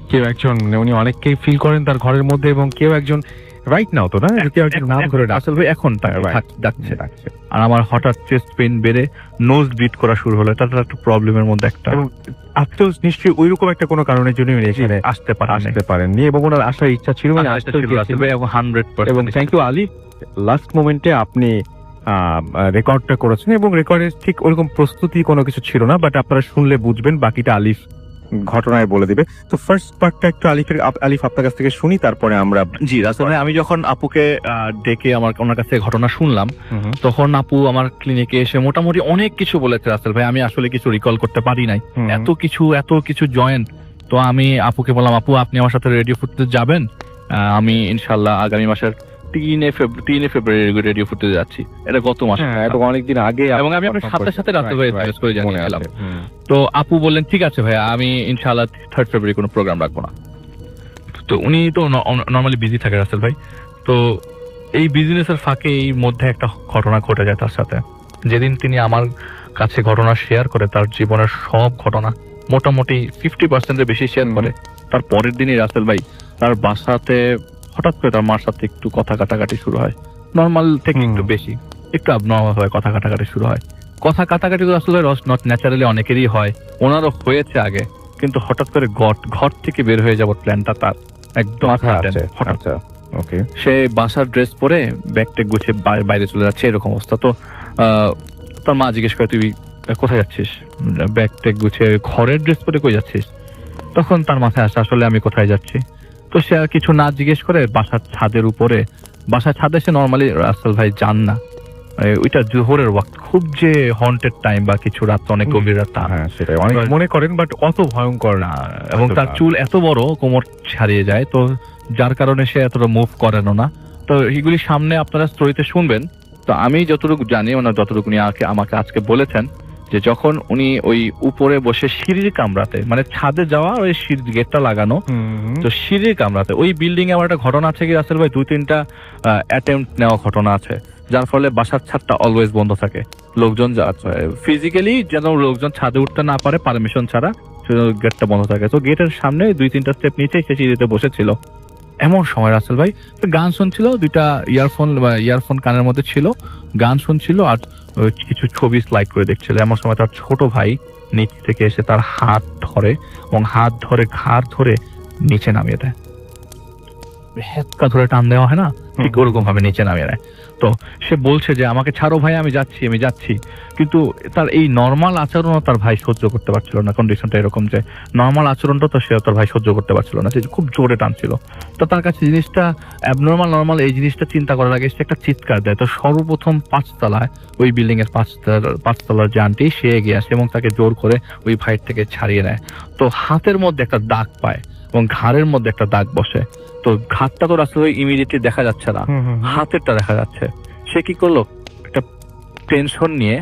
কেউ একজন, উনি অনেককেই ফিল করেন তার ঘরের মধ্যে, এবং কেউ একজন রাইট নাও তো না, কেউ একজন নাম ধরে রাসেল ভাই এখন ডাকছে। আর আমার হঠাৎ চেস্ট পেইন বেড়ে নোজ ব্লিড করা শুরু হলো, এটা একটা প্রবলেমের মধ্যে একটা। এবং আপনিও নিশ্চয়ই ওইরকম একটা কোনো কারণের জন্য এখানে আসতে পারেননি, এবং ওনার আসার ইচ্ছা ছিল, 100%। এবং থ্যাংক ইউ আলিফ, লাস্ট মোমেন্টে আপনি রেকর্ডটা করেছেন এবং রেকর্ডের ঠিক ওরকম প্রস্তুতি কোনো কিছু ছিল না, বাট আপনারা শুনলে বুঝবেন, বাকিটা আলিফ ঘটনায় বলে দিবে। তো ফার্স্ট পার্টটা একটু আলিফ আপনার কাছ থেকে শুনি, তারপরে আমরা জি রাসেল ভাই, আমি যখন আপুকে ডেকে ওনার কাছে ঘটনা শুনলাম, তখন আপু আমার ক্লিনিকে এসে মোটামুটি অনেক কিছু বলেছে রাসেল ভাই, আমি আসলে কিছু রিকল করতে পারি নাই, এত কিছু জয়েন্ট। তো আমি আপুকে বললাম, আপু আপনি আমার সাথে রেডিও ফুটেজ যাবেন, আমি ইনশাল্লাহ আগামী মাসের 3 ফেব্রুয়ারি রেডিও ফুটেজ যাচ্ছি, এটা গত মাসে, এটা অনেকদিন আগে, এবং আমি আপনার সাথে রাসেল ভাই মেসেজ করে জানিয়েছিলাম। তো আপু বললেন ঠিক আছে ভাইয়া, আমি ইনশাআল্লাহ 3 ফেব্রুয়ারি কোনো প্রোগ্রাম রাখবো না। তো উনি তো নর্মালি বিজি থাকে রাসেল ভাই, তো এই বিজনেসের ফাঁকে এই মধ্যে একটা ঘটনা ঘটে যায় তার সাথে। যেদিন তিনি আমার কাছে ঘটনা শেয়ার করে, তার জীবনের সব ঘটনা মোটামুটি 50%-এর বেশি শেয়ার করে, তার পরের দিনই রাসেল ভাই তার বাসাতে হঠাৎ করে তার মার সাথে একটু কথা কাটাকাটি শুরু হয়, নর্মাল থেকে একটু বেশি, একটু abnormal হয়, কথা কাটাকাটি শুরু হয়। কথা কাটাকাটি তো আসলে নট ন্যাচারালি অনেকেরই হয়, ওনারও হয়েছে আগে, কিন্তু হঠাৎ করে ঘর থেকে বের হয়ে যাওয়ার প্ল্যানটা তার একদম হঠাৎ। ওকে, সে বাসার ড্রেস পরে ব্যাগ ট্যাগ গুছিয়ে বাইরে চলে যাচ্ছে, এরকম অবস্থা। তো তার মা জিজ্ঞেস করে, তুই কোথায় যাচ্ছিস? ব্যাগ ট্যাগ গুছিয়ে ঘরের ড্রেস পরে কই যাচ্ছিস? তখন তার মাথায় আসে আসলে আমি কোথায় যাচ্ছি। তো সে আর কিছু না জিজ্ঞেস করে বাসার ছাদের উপরে, বাসার ছাদে সে নর্মালি রাসেল ভাই যান না, ওইটা জোহরের ওয়াক্ত, খুব যে হন্টেড টাইম বা কিছু রাত, অনেক গভীর রাত, হ্যাঁ সেটাই অনেক মনে করেন, বাট অত ভয়ঙ্কর না। এবং তার চুল এত বড় কোমর ছাড়িয়ে যায়, তো যার কারণে সে এতটা মুভ করেনও না। তো এগুলি সামনে আপনারা স্টোরিতে শুনবেন। তো আমি যতটুকু জানি, ওনার যতটুকু উনি আমাকে আজকে বলেছেন, যে যখন উনি ওই উপরে বসে সিঁড়ির কামরাতে, মানে ছাদে যাওয়া ওই সিঁড়ির গেটটা লাগানো, তো সিঁড়ির কামরাতে ওই বিল্ডিং এ আমার একটা ঘটনা আছে কি রাসেল ভাই, 2-3টা অ্যাটেম্পট নেওয়া ঘটনা আছে, যার ফলে বাসার ছাদটা অলওয়েজ বন্ধ থাকে, লোকজন ফিজিক্যালি যেন লোকজন ছাদে উঠতে না পারে পারমিশন ছাড়া, গেটটা বন্ধ থাকে। তো গেটের সামনে 2-3টা স্টেপ নিচে সে সিঁড়িতে বসেছিল। এমন সময় রাসেল ভাই গান শুনছিল, 2টা ইয়ারফোন কানের মধ্যে ছিল, গান শুনছিল আর কিছু ছবি স্লাইড করে দেখছিল। এমন সময় তার ছোট ভাই নিচ থেকে এসে তার হাত ধরে এবং ঘাড় ধরে নিচে নামিয়ে দেয়, হেতকা ধরে টান দেওয়া হয় না, ঠিক ওরকম ভাবে নিচে নামিয়ে দেয়। তো সে বলছে যে আমাকে ছাড়ো ভাই, আমি যাচ্ছি। কিন্তু তার এই নর্মাল আচরণও তার ভাই সহ্য করতে পারছিল না। কন্ডিশনটা এরকম যে নর্মাল আচরণটা তো সে তার ভাই সহ্য করতে পারছিল না, সে খুব জোরে টানছিল। তো তার কাছে জিনিসটা নর্মাল এই জিনিসটা চিন্তা করার আগে সে একটা চিৎকার দেয়। তো সর্বপ্রথম 5 তলায়, ওই বিল্ডিং এর 5 তলার যে আন্টি, সে এগিয়ে আসে এবং তাকে জোর করে ওই ভাইয়ের থেকে ছাড়িয়ে নেয়। তো হাতের মধ্যে একটা দাগ পায় এবং ঘাড়ের মধ্যে একটা দাগ বসে। তো ঘাটটা তো রাস্তা ইমিডিয়েটলি দেখা যাচ্ছে না, হাতেরটা দেখা যাচ্ছে। সে কি করলো, একটা টেনশন নিয়ে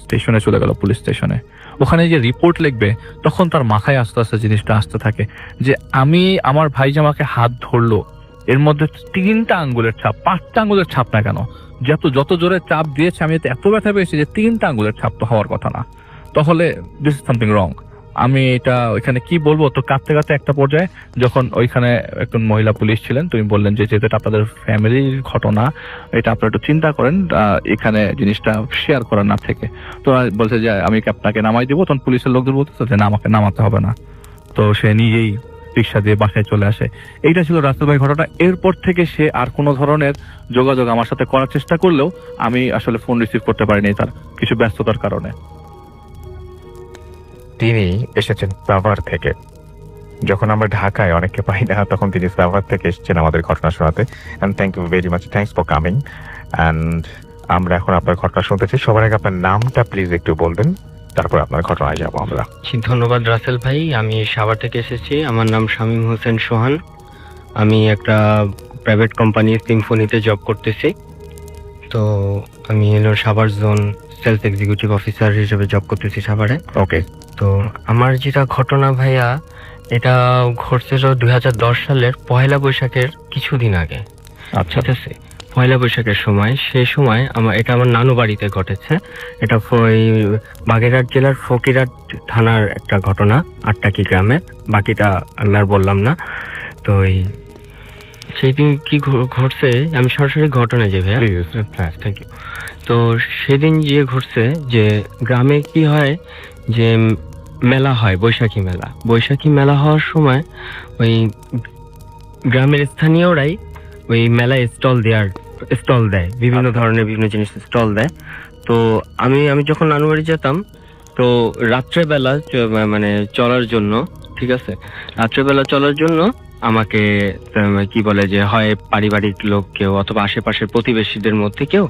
স্টেশনে চলে গেল, পুলিশ স্টেশনে। ওখানে যে রিপোর্ট লিখবে, তখন তার মাথায় আস্তে আস্তে জিনিসটা আসতে থাকে যে আমার ভাই যে আমাকে হাত ধরলো, এর মধ্যে 3টা আঙ্গুলের ছাপ, 5টা আঙ্গুলের ছাপ না কেন, যত জোরে চাপ দিয়েছে আমি এত ব্যথা পেয়েছি যে 3টা আঙ্গুলের ছাপ তো হওয়ার কথা না। তাহলে দিস ইজ সামথিং রং। আমি এটা ওইখানে কি বলবো, তো কাঁদতে একটা পর্যায়ে যখন ওইখানে একজন মহিলা পুলিশ ছিলেন, তুমি বললেন যে যেটা আপনাদের ফ্যামিলির ঘটনা, এটা আপনারা একটু চিন্তা করেন এখানে জিনিসটা শেয়ার করার না থেকে। তো বলছে যে আমি আপনাকে নামাই দিব, তখন পুলিশের লোকদের বলতেছে যে না, আমাকে নামাতে হবে না। তো সে নিজেই রিক্সা দিয়ে বাসায় চলে আসে। এইটা ছিল রাসেল ভাই ঘটনা। এরপর থেকে সে আর কোনো ধরনের যোগাযোগ আমার সাথে করার চেষ্টা করলেও আমি আসলে ফোন রিসিভ করতে পারিনি তার কিছু ব্যস্ততার কারণে। তিনি এসেছেন সাভার থেকে। যখন আমরা ঢাকায় অনেককে পাই না, তখন তিনি সাভার থেকে এসেছেন আমাদের ঘটনা শোনাতে। And thank you very much, thanks for coming. And আমরা এখন আপনার ঘটনা শুনতেছি। সবার আগে আপনার নামটা প্লিজ একটু বলবেন, তারপর আপনার ঘটনায় যাবো আমরা। ধন্যবাদ রাসেল ভাই, আমি সাভার থেকে এসেছি। আমার নাম শামীম হোসেন সোহান। আমি একটা প্রাইভেট কোম্পানি সিম্ফনিতে জব করতেছি। তো আমি Savar zone sales executive officer হিসেবে জব করতেছি সাভারে। ওকে। তো আমার যেটা ঘটনা ভাইয়া, এটা ঘটছিল 2010 সালের 1 বৈশাখের কিছুদিন আগে। আচ্ছা, ঠিক আছে, 1 বৈশাখের সময়, সেই সময় এটা আমার নানু বাড়িতে ঘটেছে। এটা বাগেরহাট জেলার ফকিরহাট থানার একটা ঘটনা, আটটাকি গ্রামের। বাকিটা আমি আর বললাম না। তো সেই দিন কি ঘটছে, আমি সরাসরি ঘটনায় যাই ভাইয়া। Thank you. তো সেদিন যে ঘটছে যে গ্রামে কি হয় যে মেলা হয়, বৈশাখী মেলা হওয়ার সময় ওই গ্রামের স্থানীয়রাই ওই মেলায় স্টল দেওয়ার স্টল দেয়, বিভিন্ন ধরনের বিভিন্ন জিনিস স্টল দেয়। তো আমি যখন নানু বাড়ি যেতাম, তো রাত্রেবেলা মানে চলার জন্য, ঠিক আছে, রাত্রেবেলা চলার জন্য আমাকে কি বলে যে হয় পারিবারিক লোক কেউ অথবা আশেপাশের প্রতিবেশীদের মধ্যে কেউ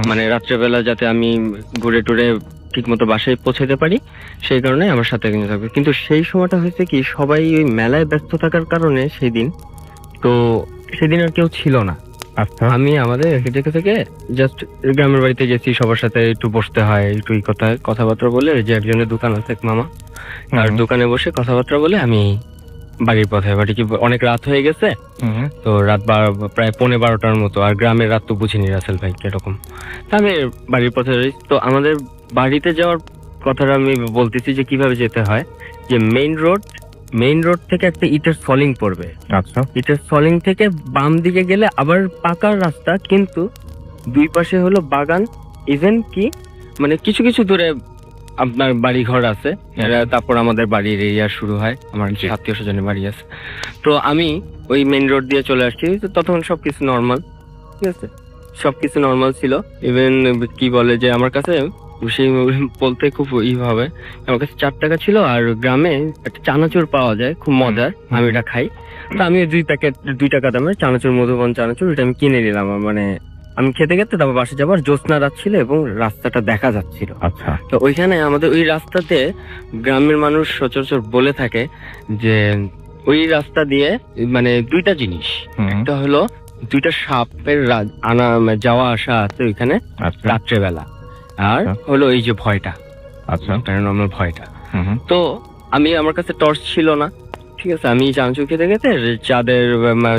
মানে রাত্রেবেলা যাতে আমি ঘুরে টুরে ঠিক মতো বাসায় পৌঁছাতে পারি, সেই কারণে আমার সাথে একজন থাকবে। কিন্তু সেই সময়টা হয়েছে কি, সবাই ওই মেলায় ব্যস্ত থাকার কারণে সেদিন আর কেউ ছিল না। আচ্ছা। আমি আমাদের থেকে জাস্ট গ্রামের বাড়িতে গেছি, সবার সাথে একটু বসতে হয়, একটু এই কথাবার্তা বলে, যে একজনের দোকান আছে এক মামা, তার দোকানে বসে কথাবার্তা বলে আমি বাড়ির পথে, বাড়ি কি অনেক রাত হয়ে গেছে, তো রাত প্রায় 11:30টার মতো, আর গ্রামের রাত তো বুঝিনি রাসেল ভাই কিরকম। তা আমি বাড়ির পথে রয়েছি। তো আমাদের বাড়িতে যাওয়ার কথাটা আমি বলতেছি যে কিভাবে যেতে হয়, যে মেইন রোড থেকে একটা ইটের সলিং পড়বে। আচ্ছা। ইটের সলিং থেকে বাম দিকে গেলে আবার পাকার রাস্তা, কিন্তু দুই পাশে হলো বাগান, ইভেন কি মানে কিছু কিছু দূরে আপনার বাড়ি ঘর আছে। তারপর আমাদের বাড়ির এরিয়া শুরু হয়, আমার আত্মীয় স্বজনের বাড়ি আছে। তো আমি ওই মেইন রোড দিয়ে চলে আসছি, তো তখন সবকিছু নর্মাল, ঠিক আছে, সবকিছু নর্মাল ছিল। ইভেন কি বলে যে আমার কাছে সেই বলতে খুব হবে, আমার কাছে 4 টাকা ছিল, আর গ্রামে একটা চানাচুর পাওয়া যায় খুব মজার, আমি এটা খাই। তো আমি 2 প্যাকেট 2 টাকা দামের চানাচুর, মধুবন চানাচুর, এটা আমি কিনে নিলাম। মানে আমি খেতে খেতে তারপর বাসে যাবার, জ্যোৎস্না রাত ছিল এবং রাস্তাটা দেখা যাচ্ছিল। আচ্ছা। তো ওইখানে আমাদের ওই রাস্তাতে গ্রামের মানুষ সচরাচর বলে থাকে যে ওই রাস্তা দিয়ে মানে 2টা জিনিস, একটা হলো 2টা সাপের যাওয়া আসা আছে ওইখানে রাত্রেবেলা, আর হলো এই যে ভয়টা, আচ্ছা, প্যারানর্মাল ভয়টা। তো আমার কাছে টর্চ ছিল না, ঠিক আছে, আমি চানাচুর খেতে খেতে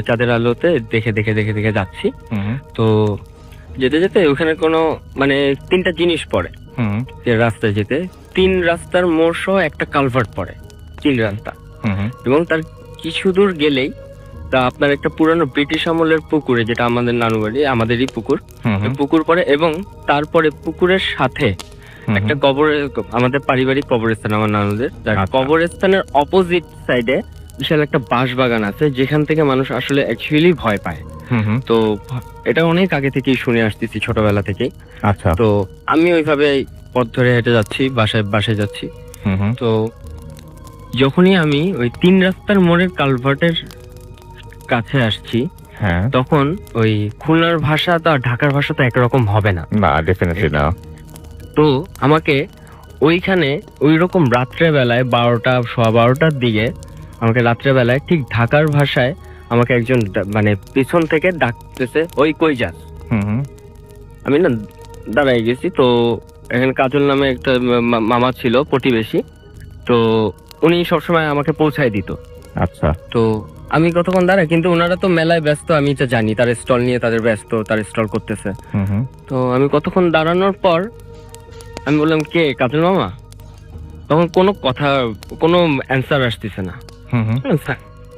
চাঁদের আলোতে দেখে দেখে দেখে দেখে যাচ্ছি। তো যেতে যেতে ওখানে কোনো মানে 3টা জিনিস পড়ে রাস্তায় যেতে, 3 রাস্তার মোড় সহ একটা কালভার্ট পড়ে, 3 রাস্তা, এবং তার কিছু দূর গেলেই তা আপনার একটা পুরানো ব্রিটিশ আমলের পুকুরে, যেটা আমাদের নানু বাড়ি, আমাদেরই পুকুর পড়ে, এবং তারপরে পুকুরের সাথে একটা আমাদের পারিবারিক কবরস্থান, আমার নানুদের কবরস্থানের অপোজিট সাইডে বিশাল একটা বাঁশ বাগান আছে, যেখান থেকে মানুষ আসলে অ্যাকচুয়ালি ভয় পায়। তো এটা অনেক আগে থেকেই শুনে আসতেছি, ছোটবেলা থেকেই। আচ্ছা। তো আমি ওইভাবে পথ ধরে হেঁটে যাচ্ছি, বাসায় যাচ্ছি। তো যখনই আমি ওই 3 রাস্তার মোড়ের কালভার্টের কাছে আসছি, তখন ওই খুলনার ভাষা তো আর ঢাকার ভাষা তো একরকম হবে না, ডেফিনেটলি না। তো আমাকে ওইখানে ওই রকম রাত্রেবেলায় 12টার দিকে আমাকে রাত্রেবেলায় ঠিক ঢাকার ভাষায় আমাকে একজন মানে পিছন থেকে ডাকতেছে, ওই কই যাস। আমি না দাঁড়াই গেছি। তো এখানে কাজল নামে একটা মামা ছিল প্রতিবেশী, তো উনি সবসময় আমাকে পৌঁছায় দিত। আচ্ছা। তো আমি কতক্ষণ দাঁড়াই, কিন্তু ওনারা তো মেলায় ব্যস্ত, আমি তো জানি তার স্টল নিয়ে তাদের ব্যস্ত, তার স্টল করতেছে। তো আমি কতক্ষণ দাঁড়ানোর পর আমি বললাম, কে কাজল মামা? তখন কোনো অ্যান্সার আসতেছে না।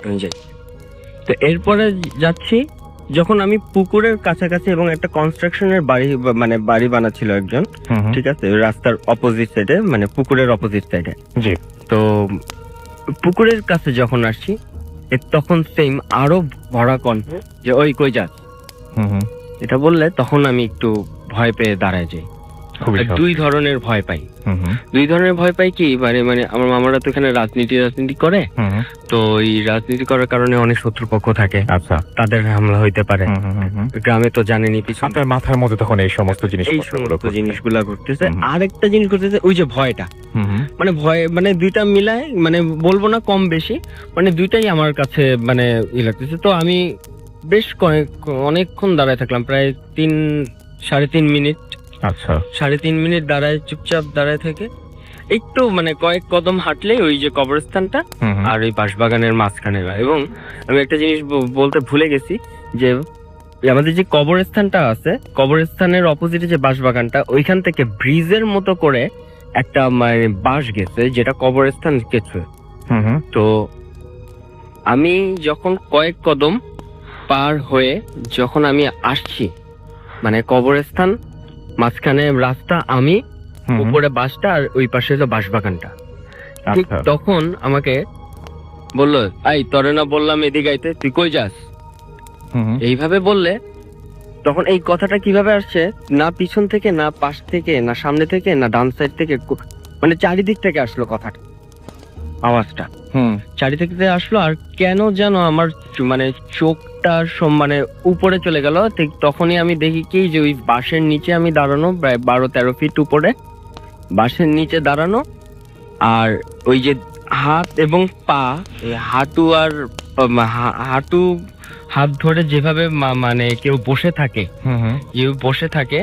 আমি যাই। তো এরপরে যাচ্ছি, যখন আমি পুকুরের কাছাকাছি, এবং একটা কনস্ট্রাকশনের বাড়ি বানাচ্ছিল একজন, ঠিক আছে, রাস্তার অপোজিট সাইডে, মানে পুকুরের অপোজিট সাইডে। জি। তো পুকুরের কাছে যখন আসছি, তখন সেম আরো ভরা কণ্ঠে যে ওই কই যাস, এটা বললে তখন আমি একটু ভয় পেয়ে দাঁড়ায় যাই। 2 ধরনের ভয় পাই। 2 ধরনের ভয় পাই কি, মানে আমার মামারা তো এখানে রাজনীতি করে, তো এই রাজনীতি করার কারণে অনেক শত্রুপক্ষ থাকে। আচ্ছা। তাদের হামলা হইতে পারে। গ্রামে তো জানেনি, আপনার মাথার মধ্যে তখন এই সমস্ত জিনিসগুলা ঘটতেছে। আরেকটা জিনিস ঘটতেছে, ওই যে ভয়টা, মানে ভয়, মানে 2টা মিলায়, মানে বলবো না কম বেশি, মানে 2টাই আমার কাছে মানে লাগতেছে। তো আমি বেশ অনেকক্ষণ দাঁড়ায় থাকলাম, প্রায় 3-3.5 মিনিট। আচ্ছা। 3.5 মিনিট দাঁড়ায়, চুপচাপ দাঁড়ায় থেকে একটু মানে কয়েক কদম হাঁটলেই ওই যে কবরস্থানটা আর ওই বাঁশবাগানের মাঝখানে। এবং আমি একটা জিনিস বলতে ভুলে গেছি, যে আমাদের যে কবরস্থানটা আছে, কবরস্থানের অপোজিটে যে বাঁশবাগানটা, ওইখান থেকে ব্রিজের মতো করে একটা মানে বাঁশ গেছে, যেটা কবরস্থান গেছে। তো আমি যখন কয়েক কদম পার হয়ে যখন আমি আসছি, মানে কবরস্থান মাঝখানে রাস্তা, আমি উপরে বাসটা, আর ওই পাশে হলো বাঁশবাগানটা। ঠিক তখন আমাকে বললো, এই তরে না বললাম এদিকে আইতে, তুই কই যাস? এইভাবে বললে তখন এই কথাটা কিভাবে আসছে, না পিছন থেকে, না পাশ থেকে, না সামনে থেকে, না ডান সাইড থেকে, মানে চারিদিক থেকে আসলো কথাটা, আওয়াজটা চারিদিক থেকে আসলো। আর কেন যেন আমার মানে চোখটা মানে উপরে চলে গেল। ঠিক তখনই আমি দেখি কি যে ওই বাঁশের নিচে আমি দাঁড়ানো, প্রায় 12-13 ফিট উপরে বাঁশের নিচে দাঁড়ানো, আর ওই যে হাত এবং পা, এই হাঁটু আর হাত ধরে যেভাবে মানে কেউ বসে থাকে, বসে থাকে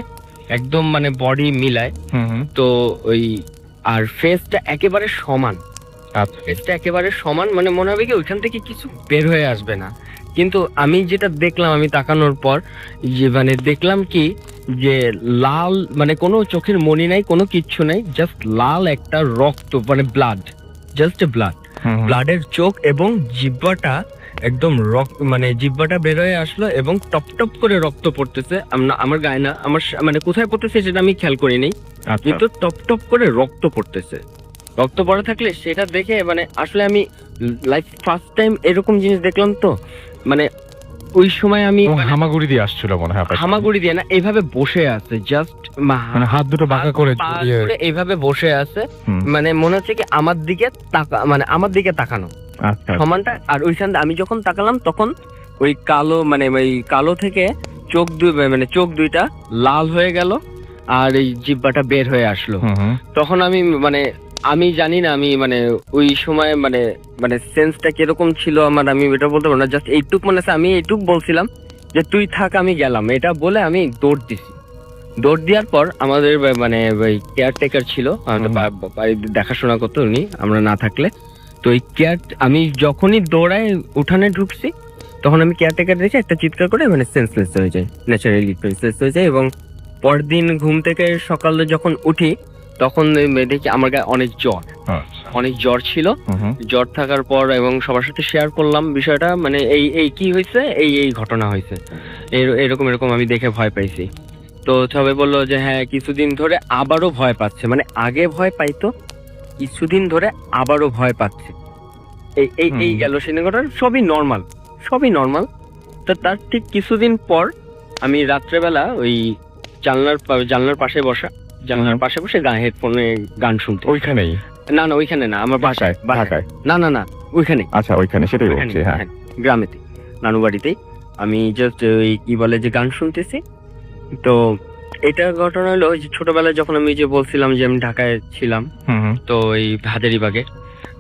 একদম মানে বডি মিলায়, তো ওই আর ফেসটা একেবারে সমান, ফেসটা একেবারে সমান, মানে মনে হবে কি ওইখান থেকে কিছু বের হয়ে আসবে না। কিন্তু আমি যেটা দেখলাম, আমি তাকানোর পর যে মানে দেখলাম কি যে লাল, মানে কোনো চোখের মনি নাই, কোনো কিচ্ছু নাই, জাস্ট লাল একটা রক্ত, মানে ব্লাড, জাস্ট ব্লাড, ব্লাডের চোখ, এবং জিহ্বাটা একদম রক্ত, মানে জিহ্বাটা বের হয়ে আসলো এবং টপ টপ করে রক্ত পড়তেছে। আমার গায়ে না, আমার মানে কোথায় পড়তেছে সেটা আমি খেয়াল করিনি, কিন্তু টপ টপ করে রক্ত পড়তেছে। রক্ত পড়া থাকলে সেটা দেখে মানে আসলে আমি লাইফ ফার্স্ট টাইম এরকম জিনিস দেখলাম। তো মানে ওই সময় আমি হামাগুড়ি দিয়ে আসছিল মনে হয়, হামাগুড়ি দিয়ে না, এইভাবে বসে আছে, জাস্ট মানে হাত দুটো বাঁকা করে এইভাবে বসে আছে, মানে মনে হচ্ছে কি আমার দিকে মানে আমার দিকে তাকানো সমানটা। আর ওইখান আমি যখন তাকালাম তখন ওই কালো, মানে ওই কালো থেকে চোখ মানে চোখ দুইটা লাল হয়ে গেল, আর এই জিহ্বাটা বের হয়ে আসলো। তখন আমি মানে আমি জানি না, আমি মানে ওই সময় মানে মানে সেন্সটা কিরকম ছিল আমার, আমি এটা বলতে পারবো না। জাস্ট এইটুক মনে আছে, আমি এইটুক বলছিলাম যে তুই থাক, আমি গেলাম, এটা বলে আমি দৌড় দিছি। দৌড় দেওয়ার পর আমাদের মানে ওই কেয়ারটেকার ছিল, দেখাশোনা করতো উনি, আমরা না থাকলে। তো ওই আমি যখনই দৌড়াই উঠানে ঢুকছি, তখন আমি কেয়ারটেকার দেখে একটা চিৎকার করে মানে সেন্সলেস হয়ে যায়, ন্যাচারালি সেন্সলেস হয়ে যায়। এবং পরদিন ঘুম থেকে সকালে যখন উঠি, তখন দেখি আমার গায়ে অনেক জ্বর, অনেক জ্বর ছিল। জ্বর থাকার পর এবং সবার সাথে শেয়ার করলাম বিষয়টা, মানে এই কি হয়েছে, এই ঘটনা হয়েছে, এরকম আমি দেখে ভয় পাইছি। তো সবাই বললো যে হ্যাঁ কিছুদিন ধরে আবারও ভয় পাচ্ছে, মানে আগে ভয় পাইতো, কিছুদিন ধরে আবারও ভয় পাচ্ছে। এই গেল সেই ঘটনা, সবই নর্মাল। তো তার ঠিক কিছুদিন পর আমি রাত্রেবেলা ওই জানলার পাশে বসে হেডফোনে গান শুনতে। ওইখানেই? না ওইখানে না, আমার বাসায়। না ওইখানে। আচ্ছা, ওইখানে, সেটাই বলছি। হ্যাঁ, গ্রামেতে, নানু বাড়িতেই আমি জাস্ট ওই কি বলে যে গান শুনতেছি। তো এটা ঘটনা হলো যে ছোটবেলায় যখন আমি যে বলছিলাম যে আমি ঢাকায় ছিলাম, তো এই হাজারীবাগে,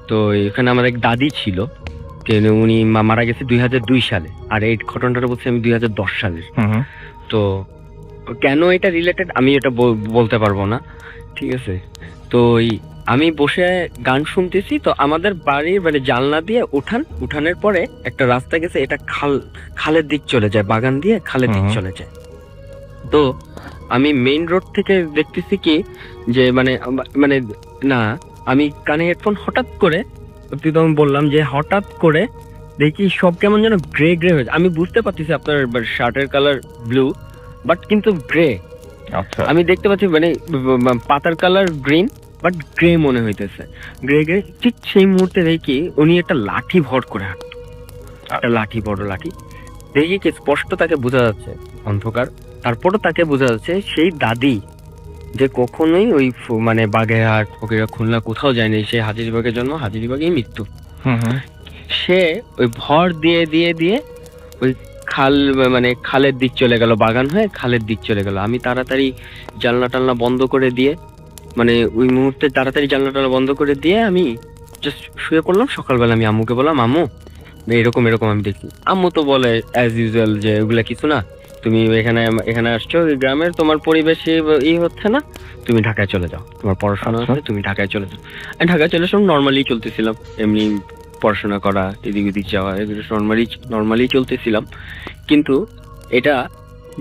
তো এখানে আমার এক দাদি ছিল, উনি মারা গেছে 2002 সালে। আর এই ঘটনাটা বলছি আমি 2010 সালের। তো কেন এটা রিলেটেড আমি এটা বলতে পারবো না, ঠিক আছে। তো আমি বসে গান শুনতেছি, তো আমাদের বাড়ির মানে জানলা দিয়ে উঠানের পরে একটা রাস্তা গেছে, এটা খালের দিক চলে যায়, বাগান দিয়ে খালের দিক চলে যায়। তো আমি মেইন রোড থেকে দেখতেছি কি যে মানে না, আমি কানে হেডফোন হঠাৎ করে, আমি বললাম যে হঠাৎ করে দেখি সব কেমন যেন গ্রে হয়েছে। আমি বুঝতে পারতেছি আপনার শার্টের কালার ব্লু, বাট কিন্তু গ্রে। আচ্ছা, আমি দেখতে পাচ্ছি মানে পাতার কালার গ্রিন, বাট গ্রে মনে হইতেছে, গ্রে। ঠিক সেই মুহূর্তে দেখি উনি একটা লাঠি ভর করে হাঁটতো, একটা লাঠি, বড় লাঠি। দেখি কি স্পষ্ট তাকে বোঝা যাচ্ছে, অন্ধকার, তারপরও তাকে বোঝা যাচ্ছে সেই দাদি যে কখনোই ওই মানে বাগেরহাট, ফকিরহাট, খুলনা কোথাও যায়নি, সে হাজারীবাগের জন্ম, হাজারীবাগেই মৃত্যু। সে ওই ভর দিয়ে ওই মানে খালের দিক চলে গেল, বাগান হয়ে খালের দিক চলে গেল। আমি তাড়াতাড়ি জানলা বন্ধ করে দিয়ে, মানে ওই মুহূর্তে তাড়াতাড়ি জানলা বন্ধ করে দিয়ে আমি জাস্ট শুয়ে পড়লাম। সকালবেলা আমি আম্মুকে বললাম, আম্মু এরকম আমি দেখি। আম্মু তো বলে অ্যাজ ইউজুয়াল যে ওগুলা কিছু না, তুমি এখানে আসছো, গ্রামের তোমার পরিবেশে হচ্ছে না, তুমি ঢাকায় চলে যাও, তোমার পড়াশোনা আছে, তুমি ঢাকায় চলে যাও। আমি ঢাকায় চলে এসব নর্মালি চলতেছিলাম, এমনি পড়াশোনা করা, এদিক ওদিক যাওয়া, এগুলো নর্মালি চলতেছিলাম। কিন্তু এটা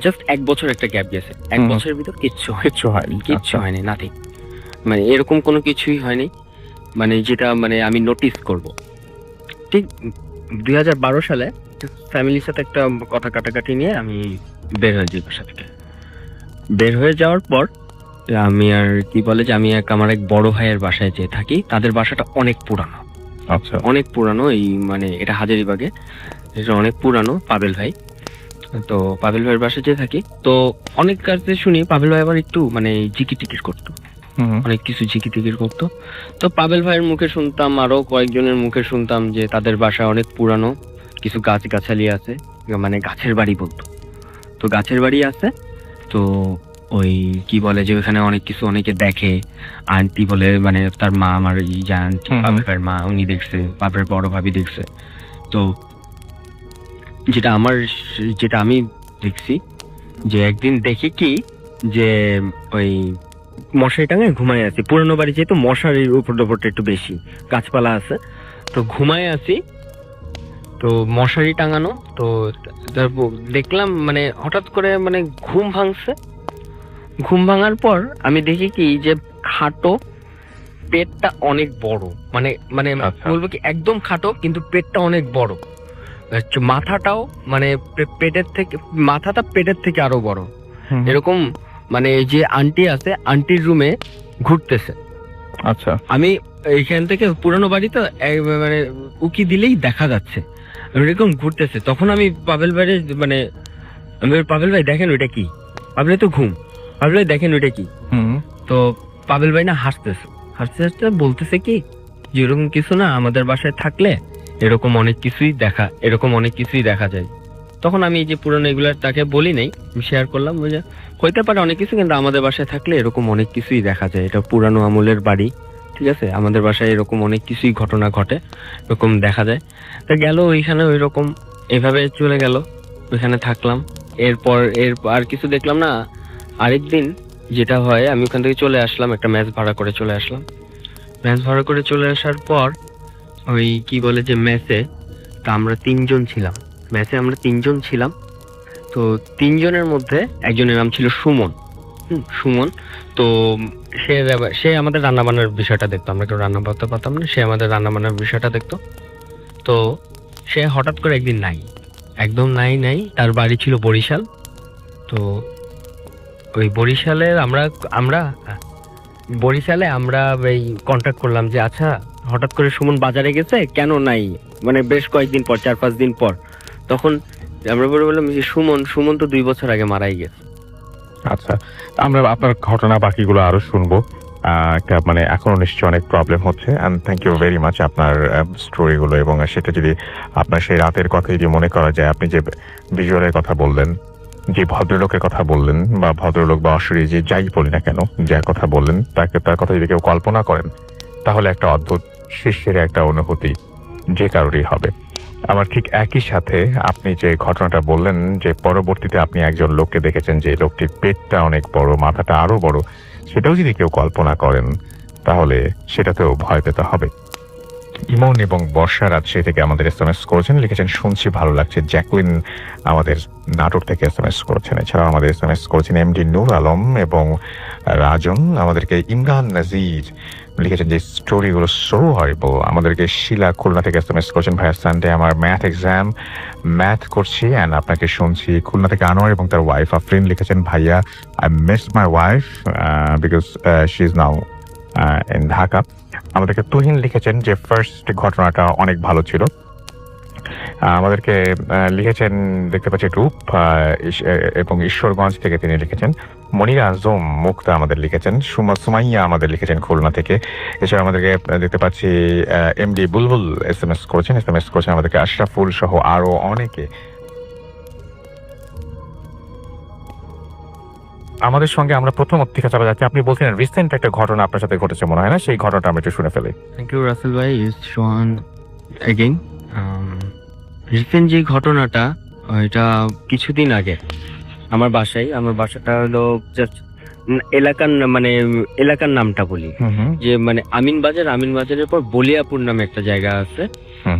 জাস্ট 1 বছর একটা গ্যাপ গেছে, 1 বছরের ভিতর কিচ্ছু হয়নি, নাথিং, মানে এরকম কোনো কিছুই হয়নি, মানে যেটা মানে আমি নোটিস করব। ঠিক 2012 সালে ফ্যামিলির সাথে একটা কথা কাটাকাটি নিয়ে আমি বের হয়ে যাই বাসা থেকে। বের হয়ে যাওয়ার পর আমি আর কি বলে যে আমি আমার এক বড় ভাইয়ের বাসায় যেয়ে থাকি। তাদের বাসাটা অনেক পুরানো, আচ্ছা, অনেক পুরানো, এই মানে এটা হাজারীবাগে, এটা অনেক পুরানো, পাবেল ভাই। তো পাভেল ভাইয়ের বাসায় যে থাকি, তো অনেক কাছে শুনি পাভেল ভাই আবার একটু মানে জিকি টিকির করতো, অনেক কিছু ঝিকি টিকির করতো। তো পাভেল ভাইয়ের মুখে শুনতাম, আরো কয়েকজনের মুখে শুনতাম যে তাদের বাসা অনেক পুরানো, কিছু গাছ গাছালি আছে, মানে গাছের বাড়ি বলতো। তো গাছের বাড়ি আছে, তো ওই কি বলে যে ওখানে অনেক কিছু অনেকে দেখে। আন্টি বলে মানে তার মা, আমার এই যে আন্টি পাভেল ভাইয়ের মা, উনি দেখছে, পাভেল বড় ভাবি দেখছে। তো যেটা আমি দেখছি যে একদিন দেখি কি যে ওই মশারি টাঙায় ঘুমায় আছি, পুরানো বাড়ি যেহেতু মশারির উপরটা একটু বেশি, গাছপালা আছে, তো ঘুমায় আছি, তো মশারি টাঙানো। তো তারপর দেখলাম মানে হঠাৎ করে মানে ঘুম ভাঙছে। ঘুম ভাঙার পর আমি দেখি কি যে খাটো, পেটটা অনেক বড়, মানে মানে আচ্ছা। বলবো কি একদম খাটো কিন্তু পেটটা অনেক বড়। মাথাটাও মানে মাথাটা পেটের থেকে আরো বড়, এরকম। মানে এই যে আন্টি আছে, আন্টির রুমে ঘুরতেছে। আচ্ছা, আমি এইখান থেকে পুরানো বাড়ি তো মানে উকি দিলেই দেখা যাচ্ছে এরকম ঘুরতেছে। তখন আমি পাভেল ভাই মানে আমি বলি, পাভেল ভাই দেখেন ওইটা কি? পাভেল ভাই তো ঘুম, পাভেল ভাই দেখেন ওইটা কি? তো পাভেল ভাই না হাসতেছে, হাসতে হাসতে বলতেছে কি যে এরকম কিছু না, আমাদের বাসায় থাকলে এরকম অনেক কিছুই দেখা যায়। তখন আমি এই যে পুরনো এগুলা তাকে বলি নাই, শেয়ার করলাম, বুঝে হইতে পারে অনেক কিছু, কিন্তু আমাদের বাসায় থাকলে এরকম অনেক কিছুই দেখা যায়। এটা পুরানো আমলের বাড়ি, ঠিক আছে, আমাদের বাসায় এরকম অনেক কিছুই ঘটনা ঘটে, এরকম দেখা যায়। তো গেল ওইখানে ওই রকম এভাবে চলে গেল, ওইখানে থাকলাম। এরপর আর কিছু দেখলাম না। আরেকদিন যেটা হয়, আমি ওখান থেকে চলে আসলাম, একটা ম্যাচ ভাড়া করে চলে আসলাম। ম্যাচ ভাড়া করে চলে আসার পর ওই কি বলে যে ম্যাচে তা আমরা 3 জন ছিলাম, ম্যাচে আমরা 3 জন ছিলাম। তো 3 জনের মধ্যে একজনের নাম ছিল সুমন। সুমন। তো সে আমাদের রান্না বান্নার বিষয়টা দেখতো, আমরা কেউ রান্না করতে পারতাম না, সে আমাদের রান্না বান্নার বিষয়টা দেখতো। তো সে হঠাৎ করে একদিন একদম নাই, তার বাড়ি ছিল বরিশাল। তো ওই বরিশালে আমরা এই কন্ট্যাক্ট করলাম যে আচ্ছা হঠাৎ করে সুমন বাজারে গেছে কেন নাই, মানে বেশ কয়েকদিন পর, 4-5 দিন পর। তখন আমরা বললাম যে সুমন তো 2 বছর আগে মারাই গেছে। আচ্ছা, আমরা আপনার ঘটনা বাকিগুলো আরো শুনবো। একটা মানে এখনো নিশ্চয়ই অনেক প্রবলেম হচ্ছে, and thank you very much আপনার স্টোরিগুলো। এবং সেটা যদি আপনার সেই রাতের কথা যদি মনে করা যায়, আপনি যে ভিজুয়ালের কথা বললেন, যে ভদ্রলোকের কথা বললেন, বা ভদ্রলোক বা অশরী যে যাই বলি না কেন, যার কথা বললেন, তার কথা যদি কেউ কল্পনা করেন, তাহলে একটা অদ্ভুত শিষ্যের একটা অনুভূতি যে কারোরই হবে। আমার ঠিক একই সাথে আপনি যে ঘটনাটা বললেন যে পরবর্তীতে আপনি একজন লোককে দেখেছেন যে লোকটির পেটটা অনেক বড়, মাথাটা আরো বড়, সেটাও যদি কেউ কল্পনা করেন তাহলে সেটাতেও ভয় পেতে হবে। ইমন এবং বর্ষা রাজশাহী থেকে আমাদের SMS করেছেন, লিখেছেন শুনছি ভালো লাগছে। জ্যাকলিন আমাদের নাটোর থেকে SMS করেছেন। এছাড়াও আমাদের SMS করেছেন MD নূর আলম এবং রাজন। আমাদেরকে ইমরান নাজির লিখেছেন যে স্টোরিগুলো সো হরিবল। আমাদেরকে শিলা খুলনা থেকে SMS করেছেন, ভাইয়া সানডে আমার ম্যাথ করছি অ্যান্ড আপনাকে শুনছি। খুলনা থেকে আনোয়ার এবং তার ওয়াইফ আফরিন লিখেছেন, ভাইয়া I miss my wife because she is now in Dhaka. আমাদেরকে তুহিন লিখেছেন যে ফার্স্ট ঘটনাটা অনেক ভালো ছিল। আমাদেরকে লিখেছেন দেখতে পাচ্ছি রূপ এবং ঈশ্বরগঞ্জ থেকে তিনি লিখেছেন। মনিরা আজম মুক্তা আমাদের লিখেছেন। সুমাইয়া আমাদের লিখেছেন খুলনা থেকে। এছাড়া আমাদেরকে দেখতে পাচ্ছি MD বুলবুল SMS করেছেন আমাদেরকে আশরাফুল সহ আরো অনেকে। আমাদের সঙ্গে আমরা প্রথম অতিথি চাপা যাচ্ছি। আপনি বলছেন রিসেন্ট একটা ঘটনা আপনার সাথে ঘটেছে মনে হয় না, সেই ঘটনাটা আমরা একটু শুনে ফেলি। থ্যাংক ইউ রাসেল ভাই, ইজ শোয়ান এগেইন। রিসেন্ট যে ঘটনাটা, এটা কিছুদিন আগে আমার বাসাটা হলো জাস্ট এলাকার নামটা বলি, যে মানে আমিন বাজারের পর বলিয়াপুর নামে একটা জায়গা আছে,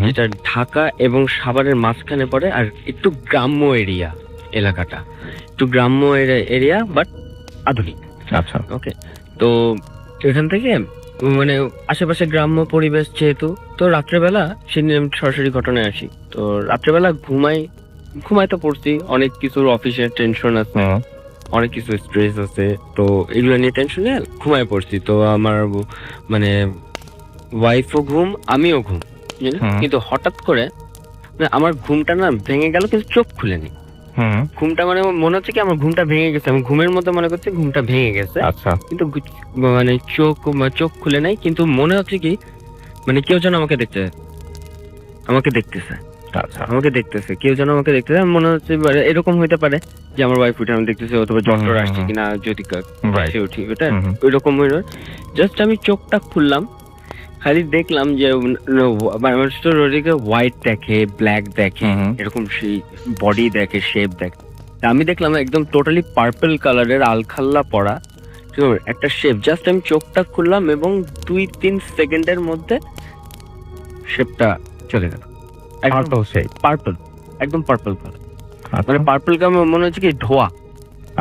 যেটা ঢাকা এবং সাভারের মাঝখানে পড়ে, আর একটু গ্রাম্য এরিয়া এলাকাটা, একটু গ্রাম্য এরিয়া বাট আধুনিক। আচ্ছা, ওকে। তো এখান থেকে মানে আশেপাশে গ্রাম্য পরিবেশ যেহেতু, তো রাত্রেবেলা সরাসরি ঘটনায় আসি। তো রাত্রেবেলা ঘুমাই তো পড়ছি, অনেক কিছুর অফিসের টেনশন আছে, অনেক কিছু স্ট্রেস আছে, তো এগুলো নিয়ে টেনশন নিয়ে ঘুমায় পড়ছি। তো আমার মানে ওয়াইফও ঘুম, আমিও ঘুম, কিন্তু হঠাৎ করে আমার ঘুমটা না ভেঙে গেল, কিন্তু চোখ খুলেনি। ঘুমটা মানে মনে হচ্ছে কি আমার ঘুমটা ভেঙে গেছে, আমি ঘুমের মধ্যে মনে করছি ঘুমটা ভেঙে গেছে, আচ্ছা কিন্তু মানে চোখ খুলে নাই, কিন্তু মনে হচ্ছে কি মানে কেউ যেন আমাকে দেখতেছে, আচ্ছা আমাকে দেখতেছে, কেউ যেন আমাকে দেখতেছে। আমার মনে হচ্ছে এরকম হইতে পারে যে আমার ওয়াইফ উঠে আমি দেখতেছি, অথবা জ্বর আসছে কিনা, যদি Right. সে উঠি ওটা ওইরকম হইল। জাস্ট আমি চোখটা খুললাম, খালি দেখলাম যে হোয়াইট দেখে, ব্ল্যাক দেখে, এরকম সেই বডি দেখে, শেপ দেখে। তা আমি দেখলাম একদম টোটালি পার্পল কালারের আলখাল্লা পড়া, ঠিক আছে, একটা শেপ। জাস্ট আমি চোখটা খুললাম এবং 2-3 সেকেন্ডের মধ্যে শেপটা চলে গেল। পার্পল শেপ, পার্পল, একদম পার্পল কালার, আচ্ছা মানে পার্পল কালার মনে হচ্ছে কি ধোয়া,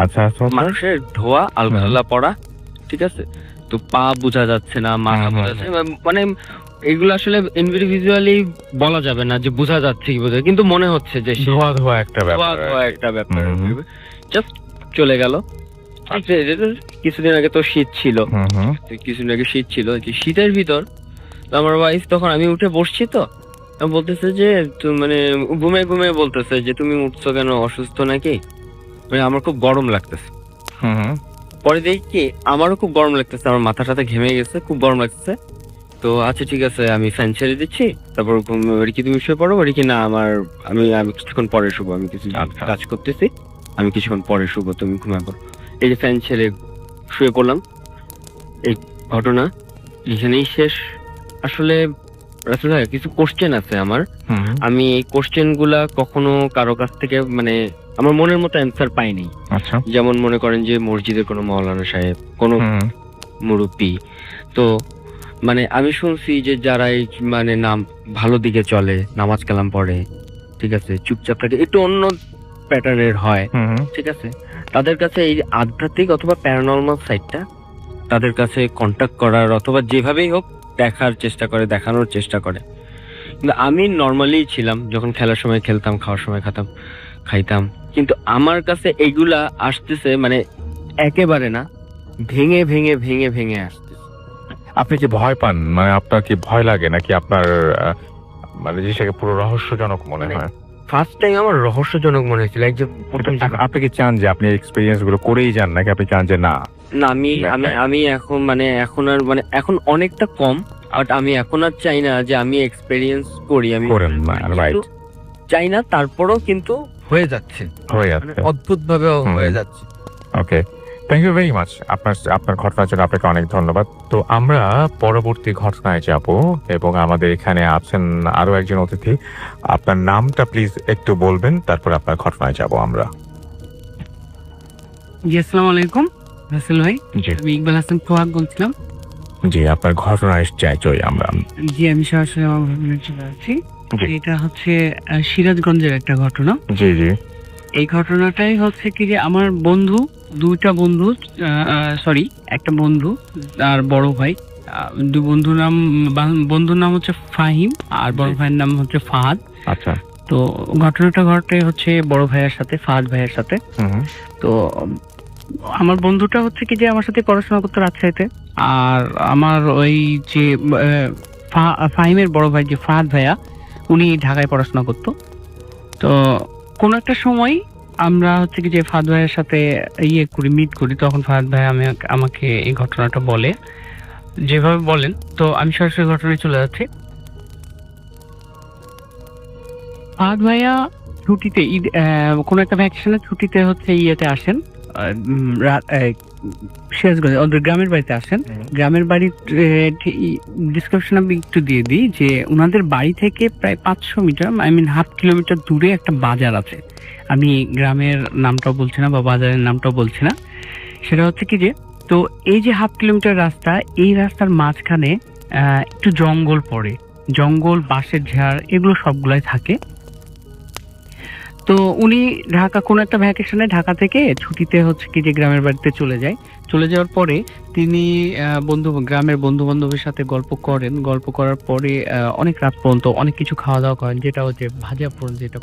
আচ্ছা আচ্ছা মানুষের ধোয়া আলখাল্লা পড়া, ঠিক আছে। তো পা বোঝা যাচ্ছে না, মাথা বোঝা যাচ্ছে না, মানে এগুলো আসলে ইন্ডিভিজুয়ালি বলা যাবে না যে বোঝা যাচ্ছে কি বোঝা, কিন্তু মনে হচ্ছে যে ধোয়া ধোয়া একটা ব্যাপার। ধোয়া একটা ব্যাপার। জাস্ট চলে গেল। কিছুদিন আগে তো শীত ছিল, কিছুদিন আগে শীত ছিল, যে শীতের ভিতর আমার ওয়াইফ, তখন আমি উঠে বসছি, তো বলতেছে যে মানে ঘুমে ঘুমে বলতেছে যে তুমি উঠছো কেন, অসুস্থ নাকি, মানে আমার খুব গরম লাগতেছে। পরে দেখি কি আমারও খুব গরম লাগতেছে, আমার মাথা টাথা ঘেমে গেছে, খুব গরম লাগতেছে। তো আচ্ছা ঠিক আছে, আমি ফ্যান ছেড়ে দিচ্ছি, তারপর কি তুমি শুয়ে পড়ো, কি না আমার আমি কিছুক্ষণ পরে শুবো, আমি কিছু কাজ করতেছি, আমি কিছুক্ষণ পরে শুবো, তুমি ঘুমিয়ে পড়ো। এই যে ফ্যান ছেড়ে শুয়ে পড়লাম। এই ঘটনা এখানেই শেষ। আসলে রাসেল ভাই কিছু কোশ্চেন আছে আমার, আমি এই কোশ্চেন গুলা কখনো কারো কাছ থেকে মানে আমার মনের মতো অ্যান্সার পাইনি। আচ্ছা যেমন মনে করেন যে মসজিদের কোনো মাওলানা সাহেব, কোনো মুরব্বী, তো মানে আমি শুনছি যে যারা এই মানে নাম ভালো দিকে চলে, নামাজ কালাম পড়ে, ঠিক আছে, চুপচাপ থাকে, একটু অন্য প্যাটার্নের হয়, ঠিক আছে, তাদের কাছে এই আধ্যাত্মিক অথবা প্যারানর্মাল সাইডটা তাদের কাছে কন্ট্যাক্ট করার অথবা যেভাবেই হোক দেখার চেষ্টা করে, দেখানোর চেষ্টা করে। কিন্তু আমি নর্মালি ছিলাম, যখন খেলার সময় খেলতাম, খাওয়ার সময় খাইতাম, কিন্তু আমার কাছে এগুলা আসতেছে মানে একেবারে না, ভেঙে ভেঙে ভেঙে ভেঙে আসতেছে। আপনি কি ভয় পান, মানে আপনার কি ভয় লাগে নাকি আপনার মানে জিনিসটাকে পুরো রহস্যজনক মনে হয়? ফার্স্ট টাইম আমার রহস্যজনক মনে হয়েছিল, একদম আপনি কি চান যে আপনি এক্সপেরিয়েন্স গুলো করেই যান, নাকি আপনি চান যে না? না, আমি এখন মানে এখন আর মানে এখন অনেকটা কম, বাট আমি এখন আর চাই না যে আমি এক্সপেরিয়েন্স করি, আমি করেন না, রাইট, চাই না, তারপরও কিন্তু হয়ে যাচ্ছে, হয়ে যাচ্ছে, অদ্ভুত ভাবে হয়ে যাচ্ছে। ওকে, থ্যাংক ইউ ভেরি মাচ। আপনার ঘটনার জন্য আপনাকে অনেক ধন্যবাদ। তো আমরা পরবর্তী ঘটনায় যাব, এবং আমাদের এখানে আছেন আরো একজন অতিথি। আপনার নামটা প্লিজ একটু বলবেন, তারপর আপনার ঘটনায় যাব আমরা। জি, আসসালামু আলাইকুম রাসেল ভাই, জি আমি ইকবাল হাসান সোহাগ বলছিলাম। জি, আপনার ঘটনায় চাই আমরা। জি, আমি সরাসরি আমার ঘটনায় চলে আসছি। জি। এটা হচ্ছে সিরাজগঞ্জের একটা ঘটনা। জি জি এই ঘটনাটাই হচ্ছে কি যে আমার বন্ধু, একটা বন্ধু আর বড় ভাই, বন্ধুর নাম হচ্ছে ফাহিম আর বড় ভাইয়ের নাম হচ্ছে ফাহাদ। আচ্ছা, তো ঘটনাটা ঘটে হচ্ছে বড় ভাইয়ের সাথে, ফাহাদ ভাইয়ের সাথে। তো আমার বন্ধুটা হচ্ছে কি যে আমার সাথে পড়াশোনা করতো রাজশাহীতে, আর আমার ওই যে ফাহিমের বড় ভাই যে ফাহাদ ভাইয়া, উনি ঢাকায় পড়াশোনা করতো। তো কোন একটা সময় আমরা হচ্ছে কি যে ফাহাদ ভাইয়ের সাথে মিট করি, তখন ফাহাদ ভাই আমাকে এই ঘটনাটা বলে, যেভাবে বলেন। তো আমি সরাসরি ঘটনায় চলে যাচ্ছি। ফাহাদ ভাইয়া ছুটিতে কোন একটা ভ্যাকেশনের ছুটিতে হচ্ছে আসেন, সিরাজগঞ্জ ওদের গ্রামের বাড়িতে আসেন। গ্রামের বাড়ির ডিসক্রিপশন আমি একটু দিয়ে দিই যে ওনাদের বাড়ি থেকে প্রায় 500 মিটার, হাফ কিলোমিটার দূরে একটা বাজার আছে। আমি গ্রামের নামটাও বলছি না বা বাজারের নামটাও বলছি না। সেটা হচ্ছে কি যে, তো এই যে হাফ কিলোমিটার রাস্তা, এই রাস্তার মাঝখানে একটু জঙ্গল পড়ে, জঙ্গল, বাঁশের ঝাড়, এগুলো সবগুলাই থাকে। তো উনি কোনো একটা ভ্যাকেশনে ঢাকা থেকে ছুটিতে হচ্ছে কি যে গ্রামের বাড়িতে চলে যাওয়ার পরে তিনি গ্রামের বন্ধু বান্ধবের সাথে গল্প করার পরে অনেক রাত পর্যন্ত অনেক কিছু খাওয়া দাওয়া করেন, যেটা হচ্ছে ভাজা পোড়া, যেটা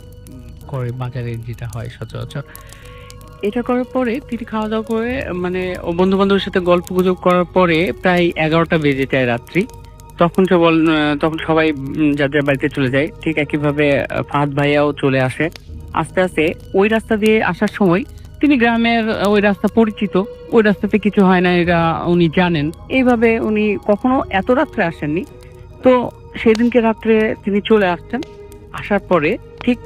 করে বাজারে যেটা হয় সচরাচর। এটা করার পরে তিনি খাওয়া দাওয়া করে মানে বন্ধু বান্ধবের সাথে গল্প গুজব করার পরে প্রায় 11টা বেজে যায় রাত্রি। তখন সবাই যাদের বাড়িতে চলে যায়। ঠিক একইভাবে ফাহাদ ভাইয়াও চলে আসে। আস্তে আস্তে ওই রাস্তা দিয়ে আসার সময় তিনি গ্রামের ওই রাস্তা পরিচিত, ওই রাস্তাতে কিছু হয় না এটা উনি জানেন, এইভাবে উনি কখনো এত রাত্রে আসেননি। তো সেদিনকে রাত্রে তিনি চলে আসছেন, আসার পরে ঠিক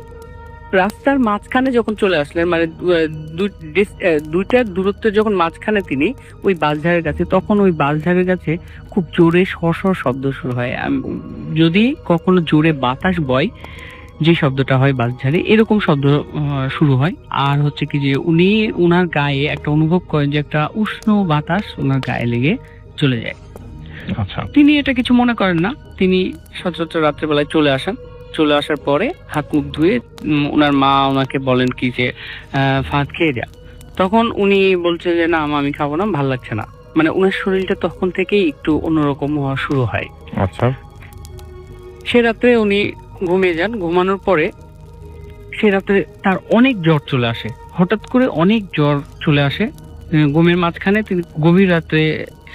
রাস্তার মাঝখানে যখন চলে আসলেন, মানে দুইটার দূরত্বে যখন মাঝখানে তিনি ওই বাঁশঝাড়ের কাছে, তখন ওই বাঁশঝাড়ের কাছে খুব জোরে সর শব্দ শুরু হয়। যদি কখনো জোরে বাতাস বয় যে শব্দটা হয় বাঁশঝাড়ে, এরকম শব্দ শুরু হয়। আর হচ্ছে কি যে উনি উনার গায়ে একটা অনুভব করেন যে একটা উষ্ণ বাতাস ওনার গায়ে লেগে চলে যায়। আচ্ছা, তিনি এটা কিছু মনে করেন না, তিনি সচরাচর রাত্রেবেলায় চলে আসেন। চলে আসার পরে হাত মুখ ধুয়ে ওনার মা ওনাকে বলেন কি যে ভাত খেয়ে যা। তখন উনি বলছে যে না আমি খাবো না, ভাল লাগছে না। মানে ওনার শরীরটা তখন থেকেই একটু অন্যরকম হওয়া শুরু হয়। আচ্ছা, সে রাত্রে উনি ঘুমিয়ে যান। ঘুমানোর পরে সে রাত্রে তার অনেক জ্বর চলে আসে, হঠাৎ করে অনেক জ্বর চলে আসে। ঘুমের মাঝখানে তিনি গভীর রাত্রে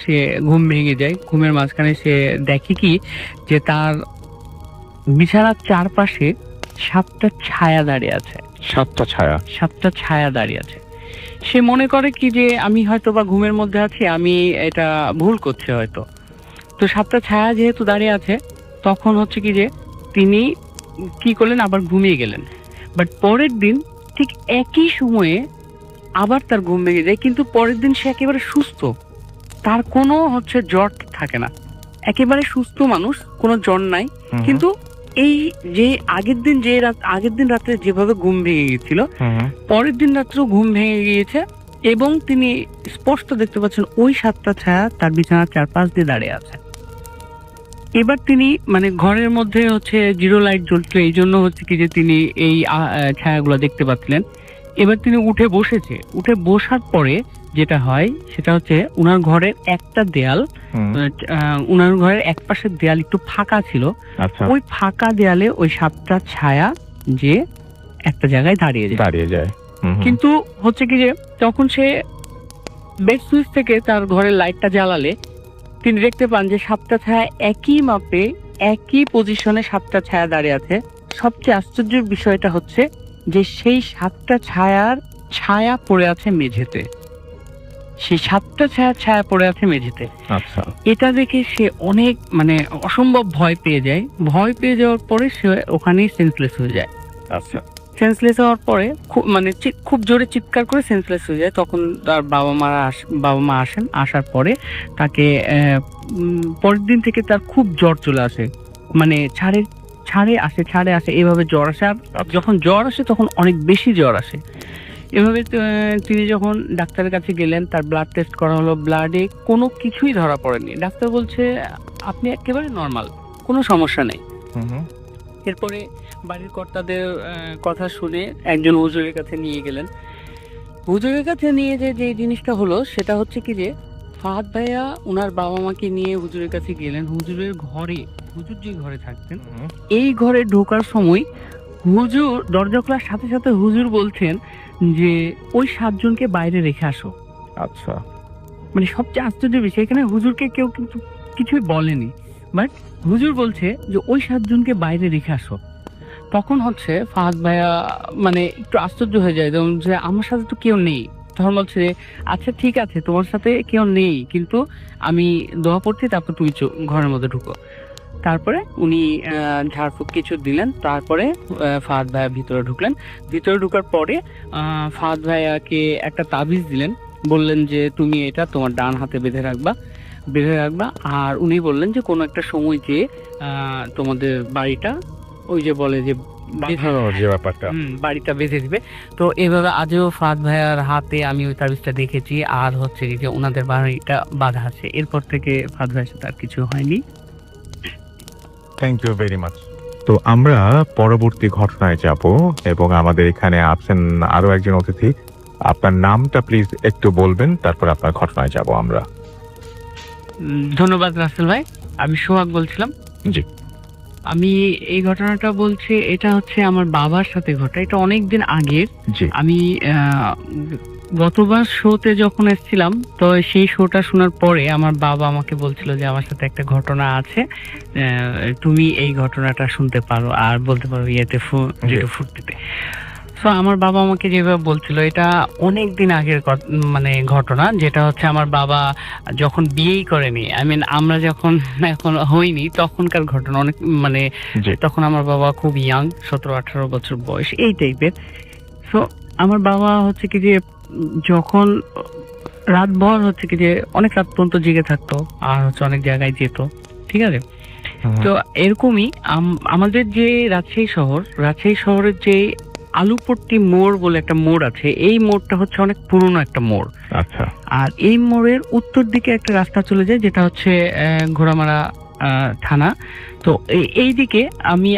সে ঘুম ভেঙে যায়। ঘুমের মাঝখানে সে দেখে কি যে তার বিছানার চারপাশে 7টা ছায়া দাঁড়িয়ে আছে। 7টা ছায়া? 7টা ছায়া দাঁড়িয়ে আছে। সে মনে করে কি যে আমি হয়তো বা ঘুমের মধ্যে আছি, আমি এটা ভুল করছি হয়তো। তো 7টা ছায়া যেহেতু দাঁড়িয়ে আছে, তখন হচ্ছে কি যে তিনি কি করলেন, আবার ঘুমিয়ে গেলেন। বাট পরের দিন ঠিক একই সময়ে আবার তার ঘুম ভেঙে যায়, কিন্তু পরের দিন সে একেবারে সুস্থ, তার কোনো হচ্ছে জ্বর থাকে না, একেবারে সুস্থ মানুষ, কোনো জ্বর নাই। কিন্তু এই যে আগের দিন রাত্রে যেভাবে ঘুম ভেঙে গিয়েছিল, পরের দিন রাত্রেও ঘুম ভেঙে গিয়েছে, এবং তিনি স্পষ্ট দেখতে পাচ্ছেন ওই 7টা ছায়া তার বিছানার চারপাশ দিয়ে দাঁড়িয়ে আছে। এবার তিনি মানে ঘরের মধ্যে হচ্ছে জিরো লাইট জ্বলছিল, এই জন্য হচ্ছে কি যে তিনি এই ছায়াগুলো দেখতে পাচ্ছিলেন। এবার তিনি উঠে বসেছে। উঠে বসার পরে যেটা হয় সেটা হচ্ছে উনার ঘরের একটা দেয়াল, উনার ঘরের এক পাশের দেয়াল একটু ফাঁকা ছিল। আচ্ছা, ওই ফাঁকা দেয়ালে ওই 7টা ছায়া যে একটা জায়গায় দাঁড়িয়ে যায়। কিন্তু হচ্ছে কি যে তখন সে বেড সুইচ থেকে তার ঘরের লাইটটা জ্বালালে তিনি দেখতে পান যে 7টা ছায়া একই মাপে একই পজিশনে 7টা ছায়া দাঁড়িয়ে আছে। সবচেয়ে আশ্চর্যের বিষয়টা হচ্ছে যে সেই 7টা ছায়া পড়ে আছে মেঝেতে। সেই 7টা ছায়া পড়ে আছে মেঝেতে। আচ্ছা, এটা দেখে সে অনেক মানে অসম্ভব ভয় পেয়ে যায়। ভয় পেয়ে যাওয়ার পরে সে ওখানেই সেন্সলেস হয়ে যায়। আচ্ছা, সেন্সলেস হওয়ার পরে খুব জোরে চিৎকার করে সেন্সলেস হয়ে যায়। তখন তার বাবা মা আসেন। আসার পরে তাকে পরের দিন থেকে তার খুব জ্বর চলে আসে, মানে ছাড়ে আসে এভাবে জ্বর আসে। আর যখন জ্বর আসে তখন অনেক বেশি জ্বর আসে। এভাবে তিনি যখন ডাক্তারের কাছে গেলেন, তার ব্লাড টেস্ট করা হলো, ব্লাডে কোনো কিছুই ধরা পড়েনি। ডাক্তার বলছে আপনি একেবারে নর্মাল, কোনো সমস্যা নেই। এরপরে বাড়ির কর্তাদের কথা শুনে একজন হুজুরের কাছে নিয়ে গেলেন। হুজুরের কাছে নিয়ে যে জিনিসটা হলো সেটা হচ্ছে কি যে ফাহাদ ভাইয়া ওনার বাবা মাকে নিয়ে হুজুরের কাছে গেলেন। হুজুর যে ঘরে থাকতেন, এই ঘরে ঢোকার সময় হুজুর দরজা খোলার সাথে সাথে হুজুর বলছেন যে ওই 7 জনকে বাইরে রেখে আসো। আচ্ছা, মানে সবচেয়ে আশ্চর্যের বিষয়, এখানে হুজুরকে কেউ কিন্তু কিছুই বলেনি, বাট হুজুর বলছে যে ওই 7 জনকে বাইরে রেখে আসো। তখন হচ্ছে ফাহাদ ভাইয়া মানে একটু আশ্চর্য হয়ে যায় যে আমার সাথে তো কেউ নেই। তখন বলছে আচ্ছা ঠিক আছে, তোমার সাথে কেউ নেই, কিন্তু আমি দোয়া পড়ছি, তারপর তুমি ঘরের মধ্যে ঢুকো। তারপরে উনি ঝাড়ফুঁক কিছু দিলেন। তারপরে ফাহাদ ভাইয়া ভিতরে ঢুকলেন। ভিতরে ঢুকার পরে ফাহাদ ভাইয়াকে একটা তাবিজ দিলেন, বললেন যে তুমি এটা তোমার ডান হাতে বেঁধে রাখবা। আর উনি বললেন যে কোনো একটা সময় যে তোমাদের বাড়িটা ওই যে বলে যে যে ব্যাপারটা, বাড়িটা বেঁধে দিবে। তো এভাবে আজও ফাহাদ ভাইয়ার হাতে আমি ওই তাবিজটা দেখেছি, আর হচ্ছে যে ওনাদের বাড়িটা বাঁধা আছে। এরপর থেকে ফাহাদ ভাইয়ের সাথে আর কিছু হয়নি। Thank you very much. তো আমরা পরবর্তী ঘটনায় যাব, এবং আমাদের এখানে আছেন আরো একজন অতিথি। আপনার নামটা প্লিজ একটু বলবেন, তারপর আপনার ঘটনায় যাব আমরা। ধন্যবাদ রাসেল ভাই, আমি সোহাগ বলছিলাম। জি। আমি এই ঘটনাটা বলছি, এটা হচ্ছে আমার বাবার সাথে ঘটা। এটা অনেকদিন আগের। জি। আমি গতবার শোতে যখন এসেছিলাম, তো সেই শোটা শোনার পরে আমার বাবা আমাকে বলছিল যে আমার সাথে একটা ঘটনা আছে, তুমি এই ঘটনাটা শুনতে পারো আর বলতে পারো ইয়েতে ফুর্তিতে। সো আমার বাবা আমাকে যেভাবে বলছিল এটা অনেক দিন আগের মানে ঘটনা, যেটা হচ্ছে আমার বাবা যখন বিয়েই করেনি, আই মিন আমরা যখন এখন হইনি তখনকার ঘটনা। অনেক মানে জি। তখন আমার বাবা খুব ইয়াং, 17-18 বছর বয়স এই টাইপের। সো আমার বাবা হচ্ছে কি যে যখন রাতভর হচ্ছে কি যে অনেক রাত পর্যন্ত জেগে থাকতো আর হচ্ছে অনেক জায়গায় যেত, ঠিক আছে। তো এরকমই আমাদের যে রাজশাহী শহরের যে আলুপট্টি মোড় বলে একটা মোড় আছে, এই মোড়টা হচ্ছে অনেক পুরনো একটা মোড়। আচ্ছা। আর এই মোড়ের উত্তর দিকে একটা রাস্তা চলে যায় যেটা হচ্ছে ঘোড়ামারা থানা। তো এই দিকে আমি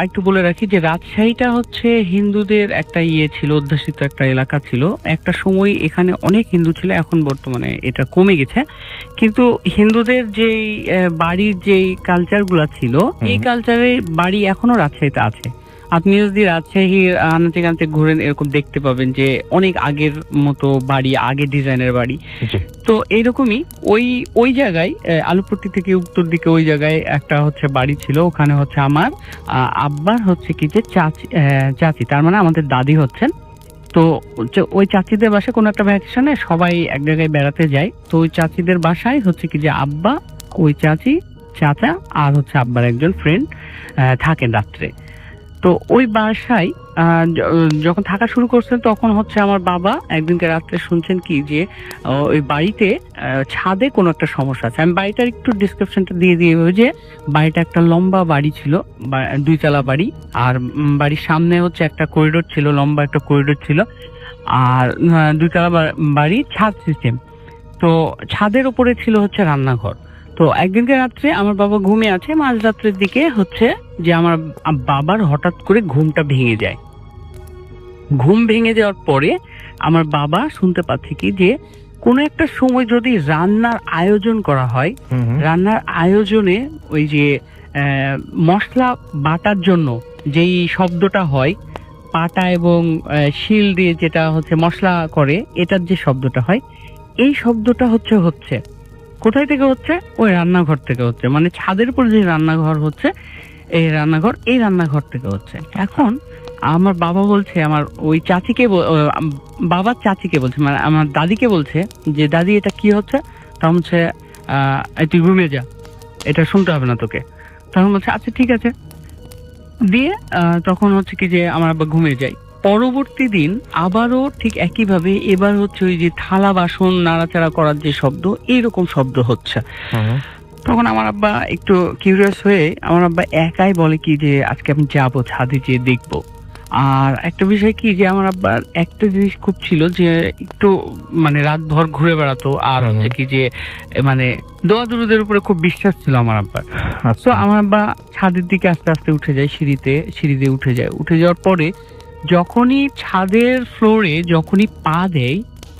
একটু বলে রাখি যে রাজশাহীটা হচ্ছে হিন্দুদের একটা ছিল, অধ্যুষিত একটা এলাকা ছিল। একটা সময় এখানে অনেক হিন্দু ছিল, এখন বর্তমানে এটা কমে গেছে। কিন্তু হিন্দুদের যেই বাড়ির যেই কালচারগুলো ছিল, এই কালচারের বাড়ি এখনো রাজশাহীতে আছে। আপনি যদি রাজশাহীর আনাচে কানাচে ঘুরেন এরকম দেখতে পাবেন যে অনেক আগের মতো বাড়ি, আগের ডিজাইনের বাড়ি। জি। তো এইরকমই ওই জায়গায় আলুপট্টি থেকে উত্তর দিকে ওই জায়গায় একটা হচ্ছে বাড়ি ছিল। ওখানে হচ্ছে আমার আব্বার হচ্ছে কি যে চাচি, তার মানে আমাদের দাদি হচ্ছেন। তো ওই চাচিদের বাসায় কোনো একটা ভ্যাকেশনে সবাই এক জায়গায় বেড়াতে যায়। তো ওই চাচিদের বাসায় হচ্ছে কি যে আব্বা, ওই চাচি, চাচা আর হচ্ছে আব্বার একজন ফ্রেন্ড থাকেন রাত্রে। তো ওই বাসায় যখন থাকা শুরু করছেন তখন হচ্ছে আমার বাবা একদিনকে রাত্রে শুনছেন কি যে ওই বাড়িতে ছাদে কোনো একটা সমস্যা আছে। আমি বাড়িটার একটু ডিসক্রিপশনটা দিয়ে যে বাড়িটা একটা লম্বা বাড়ি ছিল, 2 তলা বাড়ি। আর বাড়ির সামনে হচ্ছে একটা করিডোর ছিল, লম্বা একটা করিডোর ছিল। আর 2 তলা বাড়ি, ছাদ সিস্টেম। তো ছাদের উপরে ছিল হচ্ছে রান্নাঘর। তো একদিনকে রাত্রে আমার বাবা ঘুমিয়ে আছে, মাঝরাত্রের দিকে হচ্ছে যে আমার বাবার হঠাৎ করে ঘুমটা ভেঙে যায়। ঘুম ভেঙে যাওয়ার পরে আমার বাবা শুনতে পাচ্ছে কি যে কোনো একটা সময় যদি রান্নার আয়োজন করা হয়, রান্নার আয়োজনে ওই যে মশলা বাটার জন্য যেই শব্দটা হয়, পাটা এবং শিল দিয়ে যেটা হচ্ছে মশলা করে, এটার যে শব্দটা হয়, এই শব্দটা হচ্ছে কোথায় থেকে হচ্ছে? ওই রান্নাঘর থেকে হচ্ছে। মানে ছাদের উপর যে রান্নাঘর হচ্ছে, এই রান্নাঘর থেকে হচ্ছে। এখন আমার বাবা বলছে, আমার ওই চাচিকে, বাবার চাচিকে বলছে, মানে আমার দাদিকে বলছে যে দাদি এটা কি হচ্ছে? তখন হচ্ছে তুই ঘুমিয়ে যা, এটা শুনতে হবে না তোকে। তখন বলছে আচ্ছা ঠিক আছে দিয়ে তখন হচ্ছে কি যে আমার আব্বা ঘুমিয়ে যায়। পরবর্তী দিন আবারও ঠিক একইভাবে, এবার হচ্ছে ওই যে থালা বাসন নাড়াচাড়া করার যে শব্দ, এইরকম শব্দ হচ্ছে। তখন আমার আব্বা একটু কিউরিয়াস হয়ে আমার আব্বা একাই বলে কি যে আজকে আমি যাবো ছাদে যেয়ে দেখবো। আর একটা বিষয় কি যে আমার আব্বার একটা জিনিস খুব ছিল যে একটু মানে রাত ভর ঘুরে বেড়াতো। আর হচ্ছে কি যে মানে দোয়া দুরুদের উপরে খুব বিশ্বাস ছিল আমার আব্বার। তো আমার আব্বা ছাদের দিকে আস্তে আস্তে উঠে যায়, সিঁড়িতে উঠে যায়। উঠে যাওয়ার পরে যখনই ছাদের ফ্লোরে যখনই পা দেয়,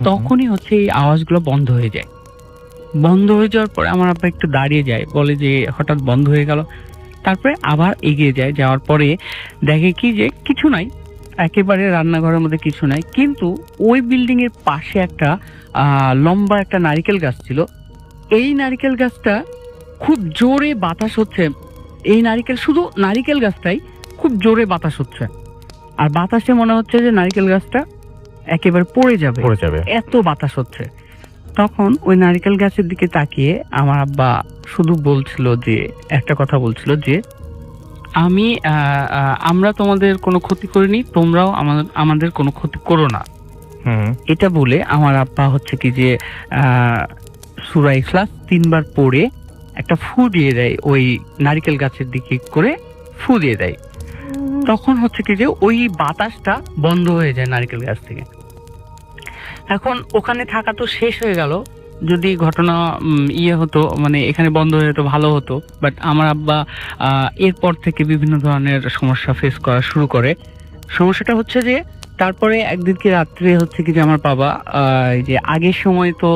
তখনই হচ্ছে এই আওয়াজগুলো বন্ধ হয়ে যায়। বন্ধ হয়ে যাওয়ার পরে আমার আব্বা একটু দাঁড়িয়ে যায়, বলে যে হঠাৎ বন্ধ হয়ে গেল। তারপরে আবার এগিয়ে যায়, যাওয়ার পরে দেখে কি যে কিছু নাই, একেবারে রান্নাঘরের মধ্যে কিছু নাই। কিন্তু ওই বিল্ডিং এর পাশে একটা লম্বা একটা নারিকেল গাছ ছিল। এই নারিকেল গাছটা খুব জোরে বাতাস হচ্ছে। এই শুধু নারিকেল গাছটাই খুব জোরে বাতাস হচ্ছে। আর বাতাসে মনে হচ্ছে যে নারিকেল গাছটা একেবারে পড়ে যাবে, এত বাতাস হচ্ছে। তখন ওই নারিকেল গাছের দিকে তাকিয়ে আমার আব্বা শুধু বলছিল যে একটা কথা বলছিল যে আমরা তোমাদের কোনো ক্ষতি করিনি, তোমরাও আমাদের কোনো ক্ষতি করো না। এটা বলে আমার আব্বা হচ্ছে কি যে সূরা ইখলাস 3 বার পড়ে একটা ফু দিয়ে দেয়, ওই নারিকেল গাছের দিকে করে ফু দিয়ে দেয়। তখন হচ্ছে কি যে ওই বাতাসটা বন্ধ হয়ে যায় নারিকেল গাছ থেকে। এখন ওখানে থাকা তো শেষ হয়ে গেল, যদি ঘটনা হতো মানে এখানে বন্ধ হয়ে যেত ভালো হতো। বাট আমার আব্বা এরপর থেকে বিভিন্ন ধরনের সমস্যা ফেস করা শুরু করে। সমস্যাটা হচ্ছে যে তারপরে একদিনকে রাত্রে হচ্ছে কি যে আমার বাবা যে আগের সময় তো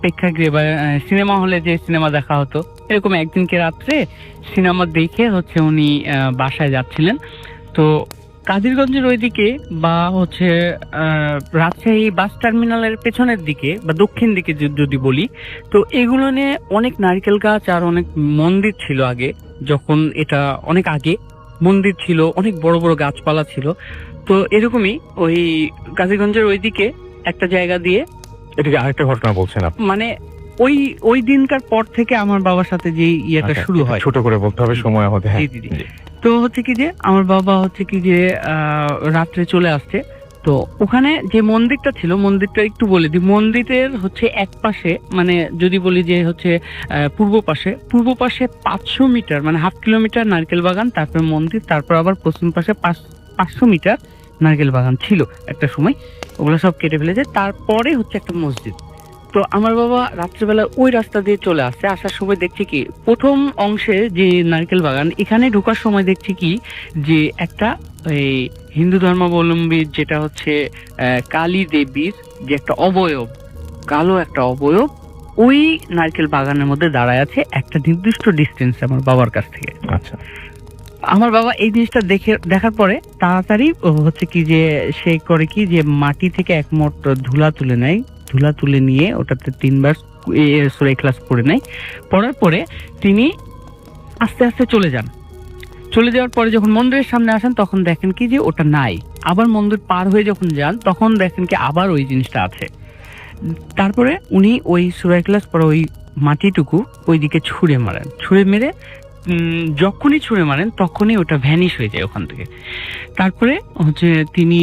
প্রেক্ষাগৃহে বা সিনেমা হলে যে সিনেমা দেখা হতো, এরকম একদিনকে রাত্রে সিনেমা দেখে হচ্ছে উনি বাসায় যাচ্ছিলেন। তো কাদিরগঞ্জের ওইদিকে বা হচ্ছে রাজশাহী বাস টার্মিনালের পেছনের দিকে বা দক্ষিণ দিকে যদি বলি, তো এগুলো নিয়ে অনেক নারকেল গাছ আর অনেক মন্দির ছিল আগে। যখন এটা অনেক আগে মন্দির ছিল, অনেক বড় বড় গাছপালা ছিল। তো এরকমই ওই কাজীগঞ্জের ওইদিকে একটা জায়গা দিয়ে, এটাকে আরেকটা ঘটনা বলছেন আপনি? মানে ওই ওই দিনকার পর থেকে আমার বাবার সাথে যে ইয়েটা আচ্ছা, শুরু এটা হয়। ছোট করে বলতে হবে সময় হতে। হ্যাঁ, জি, জি, জি। তো হচ্ছে কি যে আমার বাবা হচ্ছে কি যে রাত্রে চলে আসছে। তো ওখানে যে মন্দিরটা ছিল, মন্দিরটা একটু বলে দিই, মন্দিরের হচ্ছে এক পাশে, মানে যদি বলি যে হচ্ছে পূর্ব পাশে 500 মিটার মানে হাফ কিলোমিটার নারকেল বাগান, তারপর মন্দির, তারপর আবার পশ্চিম পাশে 500 মিটার নারকেল বাগান ছিল একটা সময়, ওগুলো সব কেটে ফেলেছে। তারপরে হচ্ছে একটা মসজিদ। তো আমার বাবা রাত্রেবেলা ওই রাস্তা দিয়ে চলে আসছে, আসার সময় দেখছি কি প্রথম অংশে যে নারকেল বাগান, এখানে ঢোকার সময় দেখছি কি যে একটা এই হিন্দু ধর্মাবলম্বীর যেটা হচ্ছে কালী দেবীর যে একটা অবয়ব, কালো একটা অবয়ব ওই নারকেল বাগানের মধ্যে দাঁড়ায় আছে একটা নির্দিষ্ট ডিস্টেন্স আমার বাবার কাছ থেকে। আচ্ছা, আমার বাবা এই জিনিসটা দেখার পরে তাড়াতাড়ি হচ্ছে কি যে সে করে কি যে মাটি থেকে এক মোট ধুলা তুলে নেয়, ধুলা তুলে নিয়ে ওটাতে 3বার সূরা ইখলাস পড়ে নেয়। পড়ার পরে তিনি আস্তে আস্তে চলে যান। চলে যাওয়ার পরে যখন মন্দিরের সামনে আসেন তখন দেখেন কি যে ওটা নাই। আবার মন্দির পার হয়ে যখন যান তখন দেখেন কি আবার ওই জিনিসটা আছে। তারপরে উনি ওই সূরা ইখলাস পরে ওই মাটিটুকু ওইদিকে ছুঁড়ে মারেন। ছুঁড়ে মেরে যখনই ছুঁড়ে মারেন তখনই ওটা ভ্যানিশ হয়ে যায় ওখান থেকে। তারপরে হচ্ছে তিনি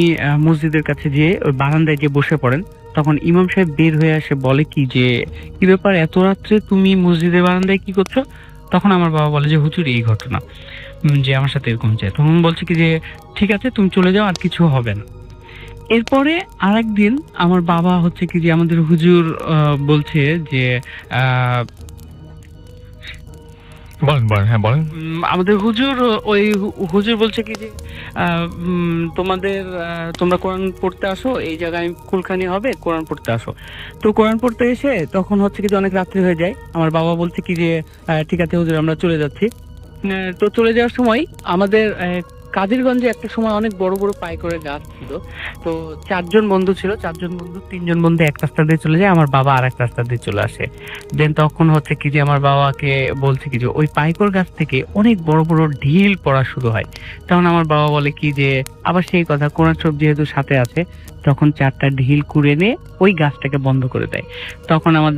মসজিদের কাছে যেয়ে ওই বারান্দায় গিয়ে বসে পড়েন। তখন ইমাম সাহেব বের হয়ে আসে, বলে কি যে কি ব্যাপার, এত রাত্রে তুমি মসজিদের বারান্দায় কি করছো? তখন আমার বাবা বলে যে হুজুর এই ঘটনা, যে আমার সাথে এরকম চাই। তখন বলছে কি যে ঠিক আছে তুমি চলে যাও, আর কিছু হবে না। এরপরে আরেকদিন আমার বাবা হচ্ছে কি যে আমাদের হুজুর বলছে যে বলেন বলেন, হ্যাঁ বলেন। আমাদের হুজুর ওই হুজুর বলছে কি যে তোমরা কোরআন পড়তে আসো, এই জায়গায় কুলখানি হবে, কোরআন পড়তে আসো। তো কোরআন পড়তে এসে তখন হচ্ছে কি যে অনেক রাত্রি হয়ে যায়। আমার বাবা বলছে কি যে ঠিক আছে হুজুর আমরা চলে যাচ্ছি। তো চলে যাওয়ার সময় আমাদের কাদিরগঞ্জে একটা সময় অনেক বড় বড় পাইকরের গাছ ছিল। তো 4জন বন্ধু ছিল, 3জন বন্ধু এক রাস্তা দিয়ে চলে যায়, আমার বাবা আর এক রাস্তা দিয়ে চলে আসে। দেন তখন হচ্ছে কি যে আমার বাবাকে বলছে কি যে ওই পাইকর গাছ থেকে অনেক বড় বড় ঢিল পড়া শুরু হয়। তখন আমার বাবা বলে কি যে আবার সেই কথা, কোরআন শরীফ যেহেতু সাথে আছে, তখন 4টা ঢিল কুড়ে নিয়ে ওই গাছটাকে বন্ধ করে দেয়। তখন আমার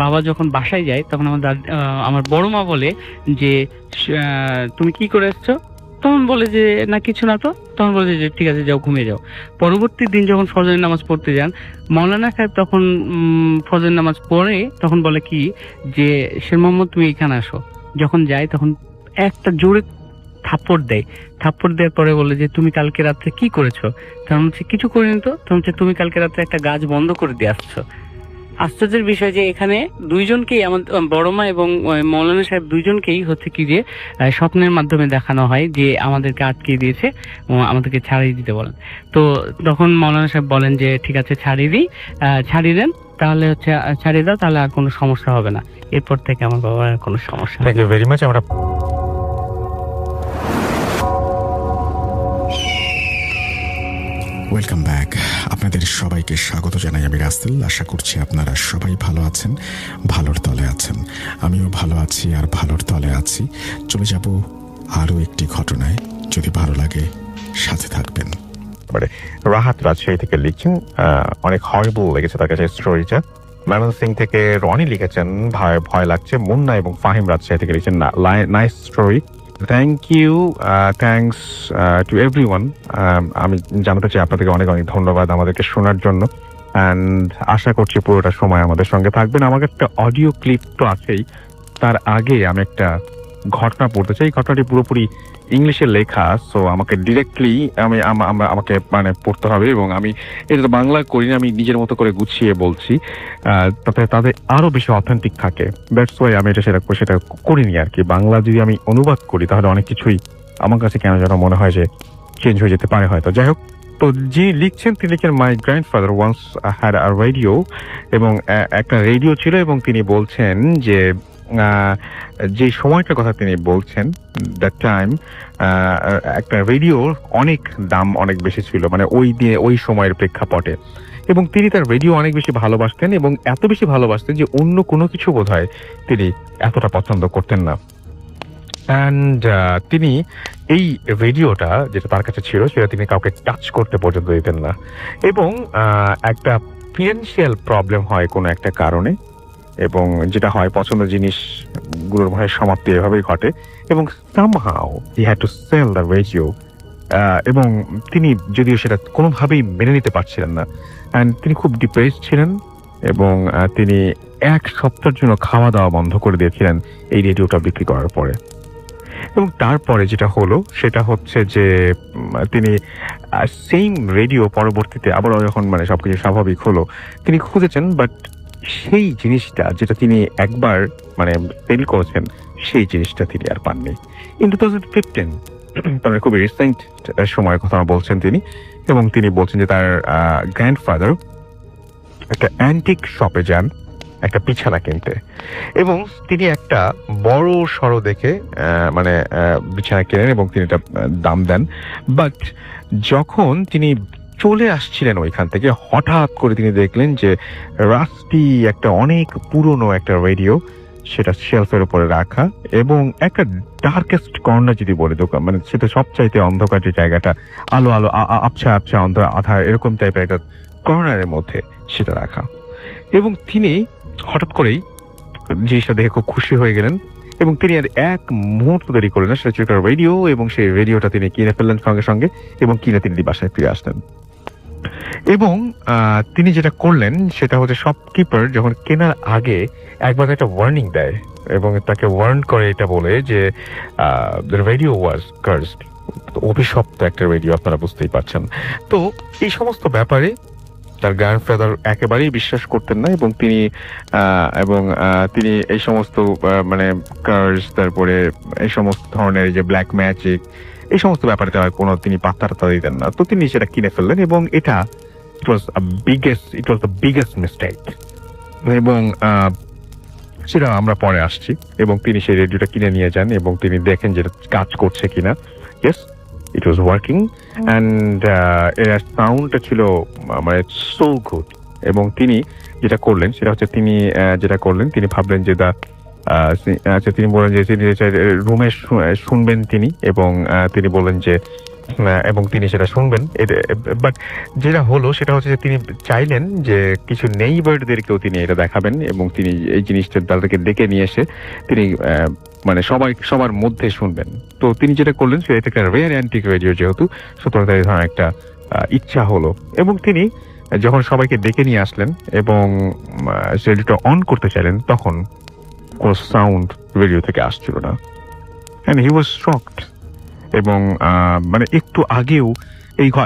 বাবা যখন বাসায় যায় তখন আমার বড় মা বলে যে তুমি কি করে এসছো? তখন বলে যে না কিছু না। তো তখন বলে যে ঠিক আছে যাও ঘুমিয়ে যাও। পরবর্তী দিন যখন ফজরের নামাজ পড়তে যান, মৌলানা সাহেব তখন ফজরের নামাজ পড়ে তখন বলে কি যে শের মোহাম্মদ তুমি এখানে আসো। যখন যায় তখন একটা জোরে থাপ্পড় দেয়। থাপ্পড় দেওয়ার পরে বলে যে তুমি কালকে রাত্রে কি করেছো? তখন হচ্ছে কিছু করিনি। তো তখন হচ্ছে তুমি কালকে রাত্রে একটা গাছ বন্ধ করে দিয়ে আসছো। আশ্চর্যের বিষয় যে এখানে দুইজনকেই, আমাদের বড় মা এবং মৌলানা সাহেব দুইজনকেই হচ্ছে কি যে স্বপ্নের মাধ্যমে দেখানো হয় যে আমাদেরকে আটকে দিয়েছে, আমাদেরকে ছাড়িয়ে দিতে বলেন। তো তখন মৌলানা সাহেব বলেন যে ঠিক আছে ছাড়িয়ে দেন, তাহলে হচ্ছে ছাড়িয়ে দাও, তাহলে আর কোনো সমস্যা হবে না। এরপর থেকে আমার বাবার আর কোনো সমস্যা থ্যাংক ইউ ভেরি মাচ। আমরা ওয়েলকাম ব্যাক। আপনাদের সবাইকে স্বাগত জানাই আমি রাসেল। আশা করছি আপনারা সবাই ভালো আছেন, ভালোর তলে আছেন। আমিও ভালো আছি আর ভালোর তলে আছি। চলে যাব আরও একটি ঘটনায়। যদি ভালো লাগে সাথে থাকবেন। রাহাত রাজশাহী থেকে লিখছেন, অনেক হরিবল লেগেছে তার কাছে স্টোরিটা। ময়মনসিং থেকে রনি লিখেছেন ভয় লাগছে। মুন্না এবং ফাহিম রাজশাহী থেকে লিখছেন nice story, thank you, thanks to everyone. আমি জানাতে চাই আপনাদেরকে অনেক অনেক ধন্যবাদ আমাদেরকে শোনার জন্য। অ্যান্ড আশা করছি পুরোটা সময় আমাদের সঙ্গে থাকবেন। আমাকে একটা অডিও ক্লিপ তো আছেই, তার আগে আমি একটা ঘটনা পড়তে চাই। ঘটনাটি পুরোপুরি ইংলিশে লেখা, সো আমাকে ডিরেক্টলি আমাকে মানে পড়তে হবে, এবং আমি এটা বাংলা করি না, আমি নিজের মতো করে গুছিয়ে বলছি, তাতে তাদের আরো বেশি অথেন্টিক থাকে। দ্যাটস ওয়াই আমি সেটা করিনি আর কি। বাংলা যদি আমি অনুবাদ করি তাহলে অনেক কিছুই আমার কাছে কেন যেন মনে হয় যে চেঞ্জ হয়ে যেতে পারে হয়তো। যাই হোক, তো যিনি লিখছেন তিনি লিখছেন my grandfather once had a radio, এবং একটা রেডিও ছিল, এবং তিনি বলছেন যে যে সময়টার কথা তিনি বলছেন দ্যাট টাইম একটা রেডিওর অনেক দাম অনেক বেশি ছিল, মানে ওই সময়ের প্রেক্ষাপটে। এবং তিনি তার রেডিও অনেক বেশি ভালোবাসতেন, এবং এত বেশি ভালোবাসতেন যে অন্য কোনো কিছু বোধহয় তিনি এতটা পছন্দ করতেন না। অ্যান্ড তিনি এই রেডিওটা যেটা তার কাছে ছিল সেটা তিনি কাউকে টাচ করতে পর্যন্ত দিতেন না। এবং একটা ফিনান্সিয়াল প্রবলেম হয় কোনো একটা কারণে, এবং যেটা হয় পছন্দ জিনিসগুলোর মধ্যে সমাপ্তি এভাবেই ঘটে, এবং somehow he had to sell the radio. এবং তিনি যদিও সেটা কোনোভাবেই মেনে নিতে পারছিলেন না, অ্যান্ড তিনি খুব ডিপ্রেসড ছিলেন, এবং তিনি 1 সপ্তাহের জন্য খাওয়া দাওয়া বন্ধ করে দিয়েছিলেন এই রেডিওটা বিক্রি করার পরে। এবং তারপরে যেটা হলো সেটা হচ্ছে যে তিনি সেম রেডিও পরবর্তীতে আবারও যখন মানে সবকিছু স্বাভাবিক হলো তিনি খুঁজেছেন, বাট সেই জিনিসটা যেটা তিনি একবার মানে সেল করেছেন সেই জিনিসটা তিনি আর পাননি। ইন 2015 তার খুবই রিসেন্ট সময়ের কথা বলছেন তিনি, এবং তিনি বলছেন যে তার গ্র্যান্ডফাদার একটা অ্যান্টিক শপে যান একটা বিছানা কিনতে, এবং তিনি একটা বড় সড়ো দেখে মানে বিছানা কেনেন এবং তিনি এটা দাম দেন। বাট যখন তিনি চলে আসছিলেন ওইখান থেকে, হঠাৎ করে তিনি দেখলেন যে রাস্টি একটা অনেক পুরনো একটা রেডিও সেটা শেলফের উপরে রাখা, এবং একটা ডার্কেস্ট কর্নার যদি বলে দোকান মানে সেটা সবচাইতে অন্ধকার যে জায়গাটা, আলো আলো আবছা আবছা আধার এরকম টাইপের একটা কর্নারের মধ্যে সেটা রাখা। এবং তিনি হঠাৎ করেই জিনিসটা দেখে খুব খুশি হয়ে গেলেন, এবং তিনি আর 1 মুহূর্ত দেরি করলেন না, সেটা ছিল একটা রেডিও, এবং সেই রেডিওটা তিনি কিনে ফেললেন সঙ্গে সঙ্গে, এবং কিনে তিনি বাসায় ফিরে আসলেন। এবং তিনি যেটা করলেন সেটা হচ্ছে শপকিপার যখন কেনার আগে একবার একটা ওয়ার্নিং দেয়, এবং তাকে ওয়ার্ন করে এটা বলে যে দ্য রেডিও ওয়াজ কার্সড, অভিশপ্ত একটা রেডিও, আপনারা বুঝতেই পারছেন। তো এই সমস্ত ব্যাপারে তার গ্র্যান্ডফাদার একেবারেই বিশ্বাস করতেন না, এবং তিনি এই সমস্ত মানে কার্স, তারপরে এই সমস্ত ধরনের যে ব্ল্যাক ম্যাজিক, এই সমস্ত ব্যাপারে কোনো তিনি পাত্তা দিতেন না। তো তিনি সেটা কিনে ফেললেন, এবং এটা ইট ওয়াজ দ্য বিগেস্ট মিস্টেক। এবং সেটা আমরা পরে আসছি, এবং তিনি সেই রেডিওটা কিনে নিয়ে যান, এবং তিনি দেখেন যে কাজ করছে কিনা। Yes, it was working, and এর সাউন্ডটা ছিল মানে সো গুড। এবং তিনি যেটা করলেন সেটা হচ্ছে তিনি ভাবলেন যে তিনি বললেন যে তিনি রুমে শুনবেন তিনি, এবং তিনি বললেন যে এবং তিনি সেটা শুনবেন। বাট যেটা হলো সেটা হচ্ছে যে তিনি চাইলেন যে কিছু নেইবারদেরকেও তিনি এটা দেখাবেন, এবং তিনি এই জিনিসটা তাদেরকে ডেকে নিয়ে এসে তিনি মানে সবার মধ্যে শুনবেন। তো তিনি যেটা করলেন সেটা একটা রেয়ার অ্যান্টিক রেডিও, যেহেতু সুতরাং তার এই ধরনের একটা ইচ্ছা হলো, এবং তিনি যখন সবাইকে ডেকে নিয়ে আসলেন এবং রেডিওটা অন করতে চাইলেন, তখন কোনো সাউন্ড রেডিও থেকে আসছিল না, অ্যান্ড হি ওয়াজ শকড। এবং মানে একটু আগেও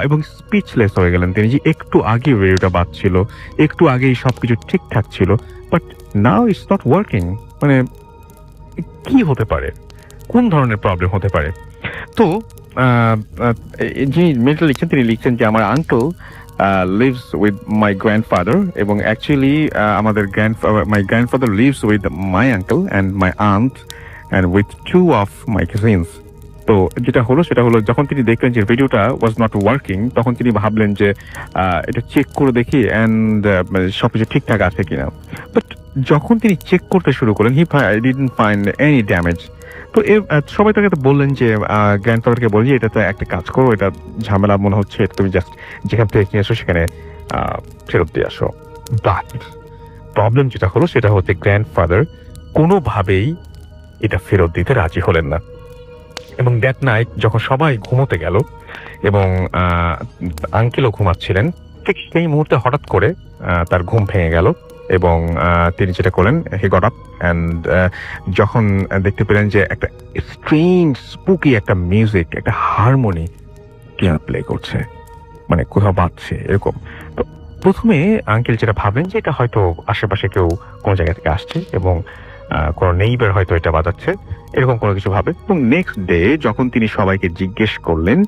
এবং স্পিচলেস হয়ে গেলেন তিনি, যে একটু আগে রেডিওটা বাজছিল, একটু আগেই সবকিছু ঠিকঠাক ছিল, but now it's not working. মানে কি হতে পারে, কোন ধরনের প্রবলেম হতে পারে? তো যিনি মেলটা লিখছেন তিনি লিখছেন যে আমার uncle lives with my grandfather, এবং actually my grandfather lives with my uncle and my aunt and with 2 of my cousins. তো যেটা হলো সেটা হলো যখন তিনি দেখলেন যে রেডিওটা ওয়াজ নট ওয়ার্কিং, তখন তিনি ভাবলেন যে এটা চেক করে দেখি অ্যান্ড সবকিছু ঠিকঠাক আছে কিনা। বাট যখন তিনি চেক করতে শুরু করলেন, he didn't find any damage. তো সবাই তাকে বললেন যে গ্র্যান্ডফাদারকে বলি এটা তো একটা কাজ করো, এটা ঝামেলা মনে হচ্ছে, তুমি জাস্ট যেখান থেকে নিয়ে আসো সেখানে ফেরত দিয়ে আসো। বাট প্রবলেম যেটা হলো সেটা হচ্ছে গ্র্যান্ডফাদার কোনোভাবেই এটা ফেরত দিতে রাজি হলেন না। এবং দ্যাট নাইট যখন সবাই ঘুমোতে গেল এবং আঙ্কেলও ঘুমাচ্ছিলেন, ঠিক সেই মুহূর্তে হঠাৎ করে তার ঘুম ভেঙে গেল, এবং তিনি যেটা করলেন হি গট আপ, অ্যান্ড যখন দেখতে পেলেন যে একটা স্ট্রেঞ্জ স্পুকি একটা মিউজিক, একটা হারমোনি পিয়ানো প্লে করছে, মানে কোথাও বাজছে এরকম। তো প্রথমে আঙ্কেল যেটা ভাবলেন যে এটা হয়তো আশেপাশে কেউ কোনো জায়গা থেকে আসছে, এবং কোনো নেইবার হয়তো এটা বাজাচ্ছে, এরকম কোনো কিছু ভাবে। এবং নেক্সট ডে যখন তিনি সবাইকে জিজ্ঞেস করলেন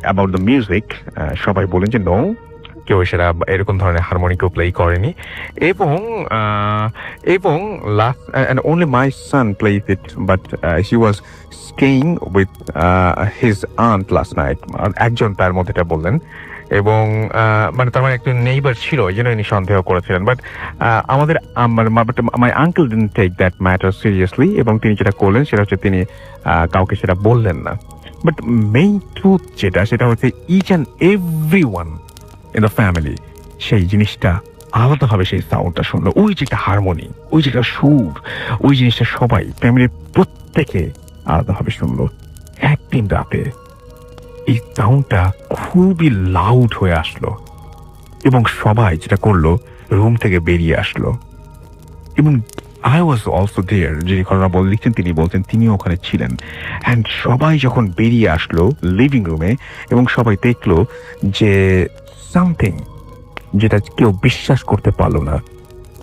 অ্যাবাউট দ্য মিউজিক, সবাই বলেন যে নো, কেউ সেটা এরকম ধরনের হারমোনিকেও প্লে করেনি, এবং last and only my son plays it, but he was staying with his aunt last night. একজন তার মধ্যে এটা বললেন এবং মানে তার মানে একজন নেইবার ছিল, এই জন্য ইনি সন্দেহ করেছিলেন। বাট আমাদের my uncle didn't take that matter seriously, এবং তিনি যেটা করলেন সেটা হচ্ছে তিনি কাউকে সেটা বললেন না। বাট মেইন ট্রুথ যেটা, সেটা হচ্ছে each and every one in the family সেই জিনিসটা আলাদাভাবে সেই সাউন্ডটা শুনলো। ওই যে একটা হারমোনি, ওই যে একটা সুর, ওই জিনিসটা সবাই ফ্যামিলির প্রত্যেকে আলাদাভাবে শুনলো। একদিন রাতে এই সাউন্ডটা খুবই লাউড হয়ে আসলো এবং সবাই যেটা করলো রুম থেকে বেরিয়ে আসলো। এবং আই ওয়াজ অলসো দেয়ার, যিনি ঘটনা লিখছেন তিনি বলছেন তিনিও ওখানে ছিলেন। অ্যান্ড সবাই যখন বেরিয়ে আসলো লিভিং রুমে এবং সবাই দেখলো যে সামথিং যেটা কেউ বিশ্বাস করতে পারলো না,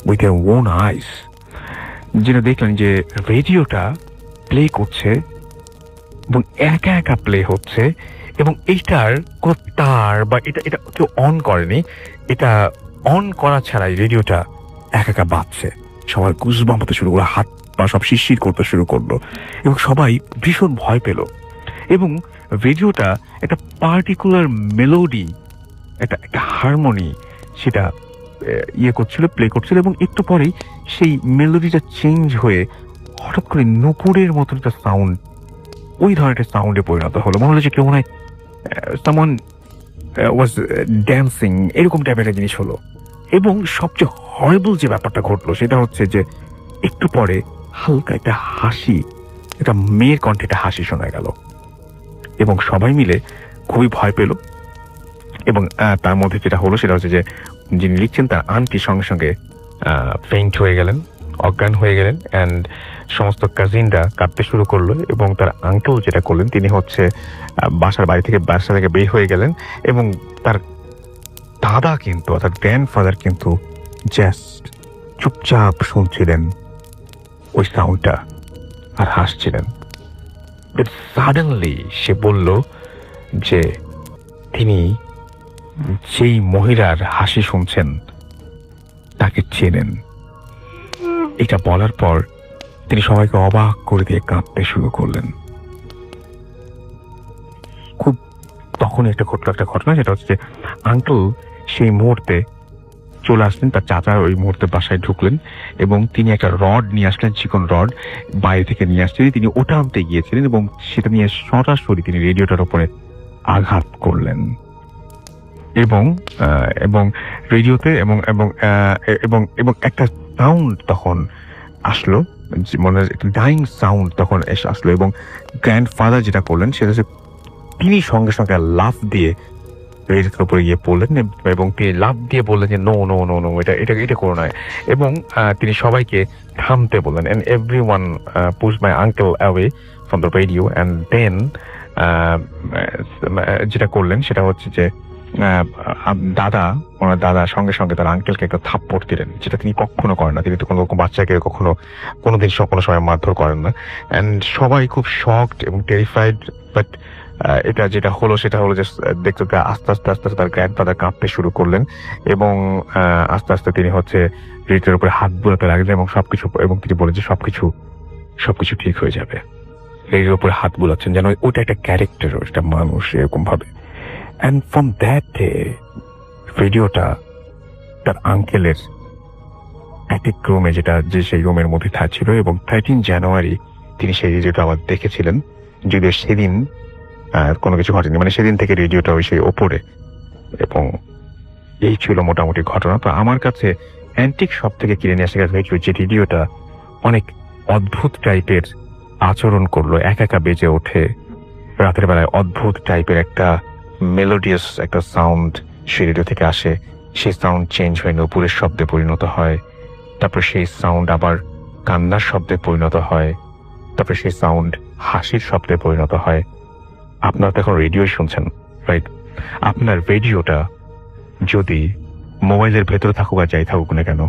উইথ দেয়ার ওন আইস, যেটা দেখলেন যে রেডিওটা প্লে করছে এবং একা একা প্লে হচ্ছে, এবং এইটার কোনো তার বা এটা কেউ অন করেনি, এটা অন করা ছাড়াই রেডিওটা একা একা বাজছে। সবার গুজবাম্প হতে শুরু করলো, হাত পা সব শিরশির করতে শুরু করলো এবং সবাই ভীষণ ভয় পেল। এবং রেডিওটা একটা পার্টিকুলার মেলোডি, একটা হারমোনি সেটা করছিল, প্লে করছিল, এবং একটু পরেই সেই মেলোডিটা চেঞ্জ হয়ে হঠাৎ করে নুপুরের মতন একটা সাউন্ড, ওই ধরনের সাউন্ডে পরিণত হলো। মনে হলো যে কেউ মনে হয় সামওয়ান ওয়াজ ড্যান্সিং, এরকম টাইপের একটা জিনিস হলো। এবং সবচেয়ে হরেবল যে ব্যাপারটা ঘটলো সেটা হচ্ছে যে একটু পরে হালকা একটা হাসি, একটা মেয়ের কণ্ঠে একটা হাসি শোনা গেল এবং সবাই মিলে খুবই ভয় পেল। এবং তার মধ্যে যেটা হলো সেটা হচ্ছে যে যিনি লিখছেন তার আন্টি সঙ্গে সঙ্গে ফেইন্ট হয়ে গেলেন, অজ্ঞান হয়ে গেলেন, অ্যান্ড সমস্ত কাজিনরা কাঁদতে শুরু করলো। এবং তার আঙ্কেল যেটা করলেন তিনি হচ্ছে বাসা থেকে বের হয়ে গেলেন, এবং তার দাদা কিন্তু অর্থাৎ গ্র্যান্ডফাদার কিন্তু জাস্ট চুপচাপ শুনছিলেন ওই সাউন্ডটা আর হাসছিলেন। সাডেনলি সে বলল যে তিনি যেই মহিলার হাসি শুনছেন তাকে চেনেন। এটা বলার পর তিনি সবাইকে অবাক করে দিয়ে কাঁদতে শুরু করলেন। খুব তখন একটা ঘটনা, যেটা হচ্ছে যে আঙ্কেল সেই মুহূর্তে চলে আসলেন, তার চাচা ওই মুহূর্তে বাসায় ঢুকলেন এবং তিনি একটা রড নিয়ে আসলেন, চিকন রড বাইরে থেকে নিয়ে আসছিলেন। তিনি ওটা আনতে গিয়েছিলেন এবং সেটা নিয়ে সরাসরি তিনি রেডিওটার উপরে আঘাত করলেন এবং রেডিওতে এবং একটা সাউন্ড তখন আসলো, মনে হয় একটা ডাইং সাউন্ড তখন এসে আসলো। এবং গ্র্যান্ডফাদার যেটা করলেন সেটা হচ্ছে তিনি সঙ্গে সঙ্গে লাফ দিয়ে রেডিওর উপরে গিয়ে পড়লেন এবং তিনি লাফ দিয়ে বললেন যে নো নো নো নো, এটা করো না। এবং তিনি সবাইকে থামতে বললেন, and everyone pushed my uncle away from the radio, and then যেটা করলেন সেটা হচ্ছে যে ওনার দাদা সঙ্গে সঙ্গে তার আঙ্কেলকে একটা থাপ্পড় দিলেন, যেটা তিনি কখনো করেন না। তিনি তো কোনো বাচ্চাকে কোনোদিন কোনো সময় মারধর করেন না। অ্যান্ড সবাই খুব শকড এবং টেরিফাইড। বাট এটা যেটা হলো সেটা হলো যে দেখতে আস্তে আস্তে তার গ্র্যান্ডফাদার কাঁপতে শুরু করলেন এবং আস্তে আস্তে তিনি হচ্ছে রেডিওর উপরে হাত বুলাতে লাগলেন এবং তিনি বলেন যে সবকিছু ঠিক হয়ে যাবে। রেডিওর উপরে হাত বুলাচ্ছেন যেন ওটা একটা ক্যারেক্টার, একটা মানুষ, এরকম ভাবে। And from that day, রেডিওটা তার আঙ্কেলের অ্যাটিক রুমে, যে সেই রুমের মধ্যে থাকছিল, এবং 13 জানুয়ারি তিনি সেই রেডিওটা আবার দেখেছিলেন। যদিও সেদিন কোনো কিছু ঘটেনি, মানে সেদিন থেকে রেডিওটা ওই সেই ওপরে। এবং এই ছিল মোটামুটি ঘটনা। তো আমার কাছে অ্যান্টিক শপ থেকে কিনে নিয়ে আসা হয়েছিল যে রেডিওটা অনেক অদ্ভুত টাইপের আচরণ করলো, একা বেজে ওঠে রাতের বেলায়, অদ্ভুত টাইপের একটা মেলোডিয়াস একটা সাউন্ড সেই রেডিও থেকে আসে। সেই সাউন্ড চেঞ্জ হয়ে নূপুরের শব্দে পরিণত হয়, তারপর সেই সাউন্ড আবার কান্নার শব্দে পরিণত হয়, তারপর সেই সাউন্ড হাসির শব্দে পরিণত হয়। আপনারা তো এখন রেডিও শুনছেন, রাইট? আপনার রেডিওটা যদি মোবাইলের ভেতরে থাকুক আর যাই থাকুক না কেন,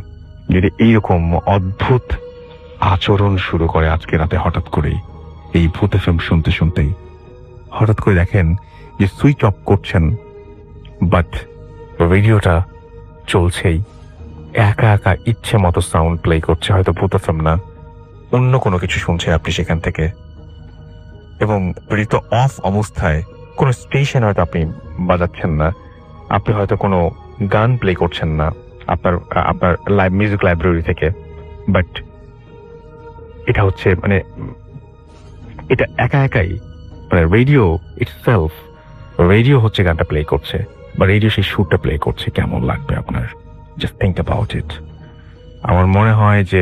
যদি এইরকম অদ্ভুত আচরণ শুরু করে আজকে রাতে হঠাৎ করেই এই ভূত এফএম শুনতে শুনতেই হঠাৎ করে দেখেন যে সুইচ অফ করছেন, বাট রেডিওটা চলছেই, একা ইচ্ছে মতো সাউন্ড প্লে করছে, হয়তো ভূত এফএম না, অন্য কোনো কিছু শুনছে আপনি সেখান থেকে। এবং রেডিও অফ অবস্থায় কোনো স্টেশন হয়তো আপনি বাজাচ্ছেন না, আপনি হয়তো কোনো গান প্লে করছেন না আপনার আপনার মিউজিক লাইব্রেরি থেকে, বাট এটা হচ্ছে মানে এটা একা একাই মানে রেডিও ইটসেলফ, রেডিও হচ্ছে গানটা প্লে করছে বা রেডিও সেই সুরটা প্লে করছে, কেমন লাগবে আপনার? Just think about it. আমার মনে হয় যে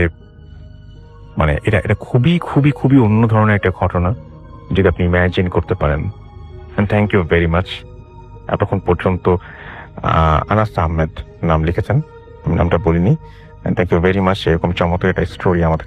মানে এটা এটা খুবই খুবই খুবই অন্য ধরনের একটা ঘটনা যদি আপনি ইম্যাজিন করতে পারেন। And thank you very much. এতক্ষণ পর্যন্ত আনাস আহমেদ নাম লিখেছেন, আমি নামটা বলিনি। থ্যাংক ইউ ভেরি মাচ, এরকম চমৎকার একটা স্টোরি আমাদের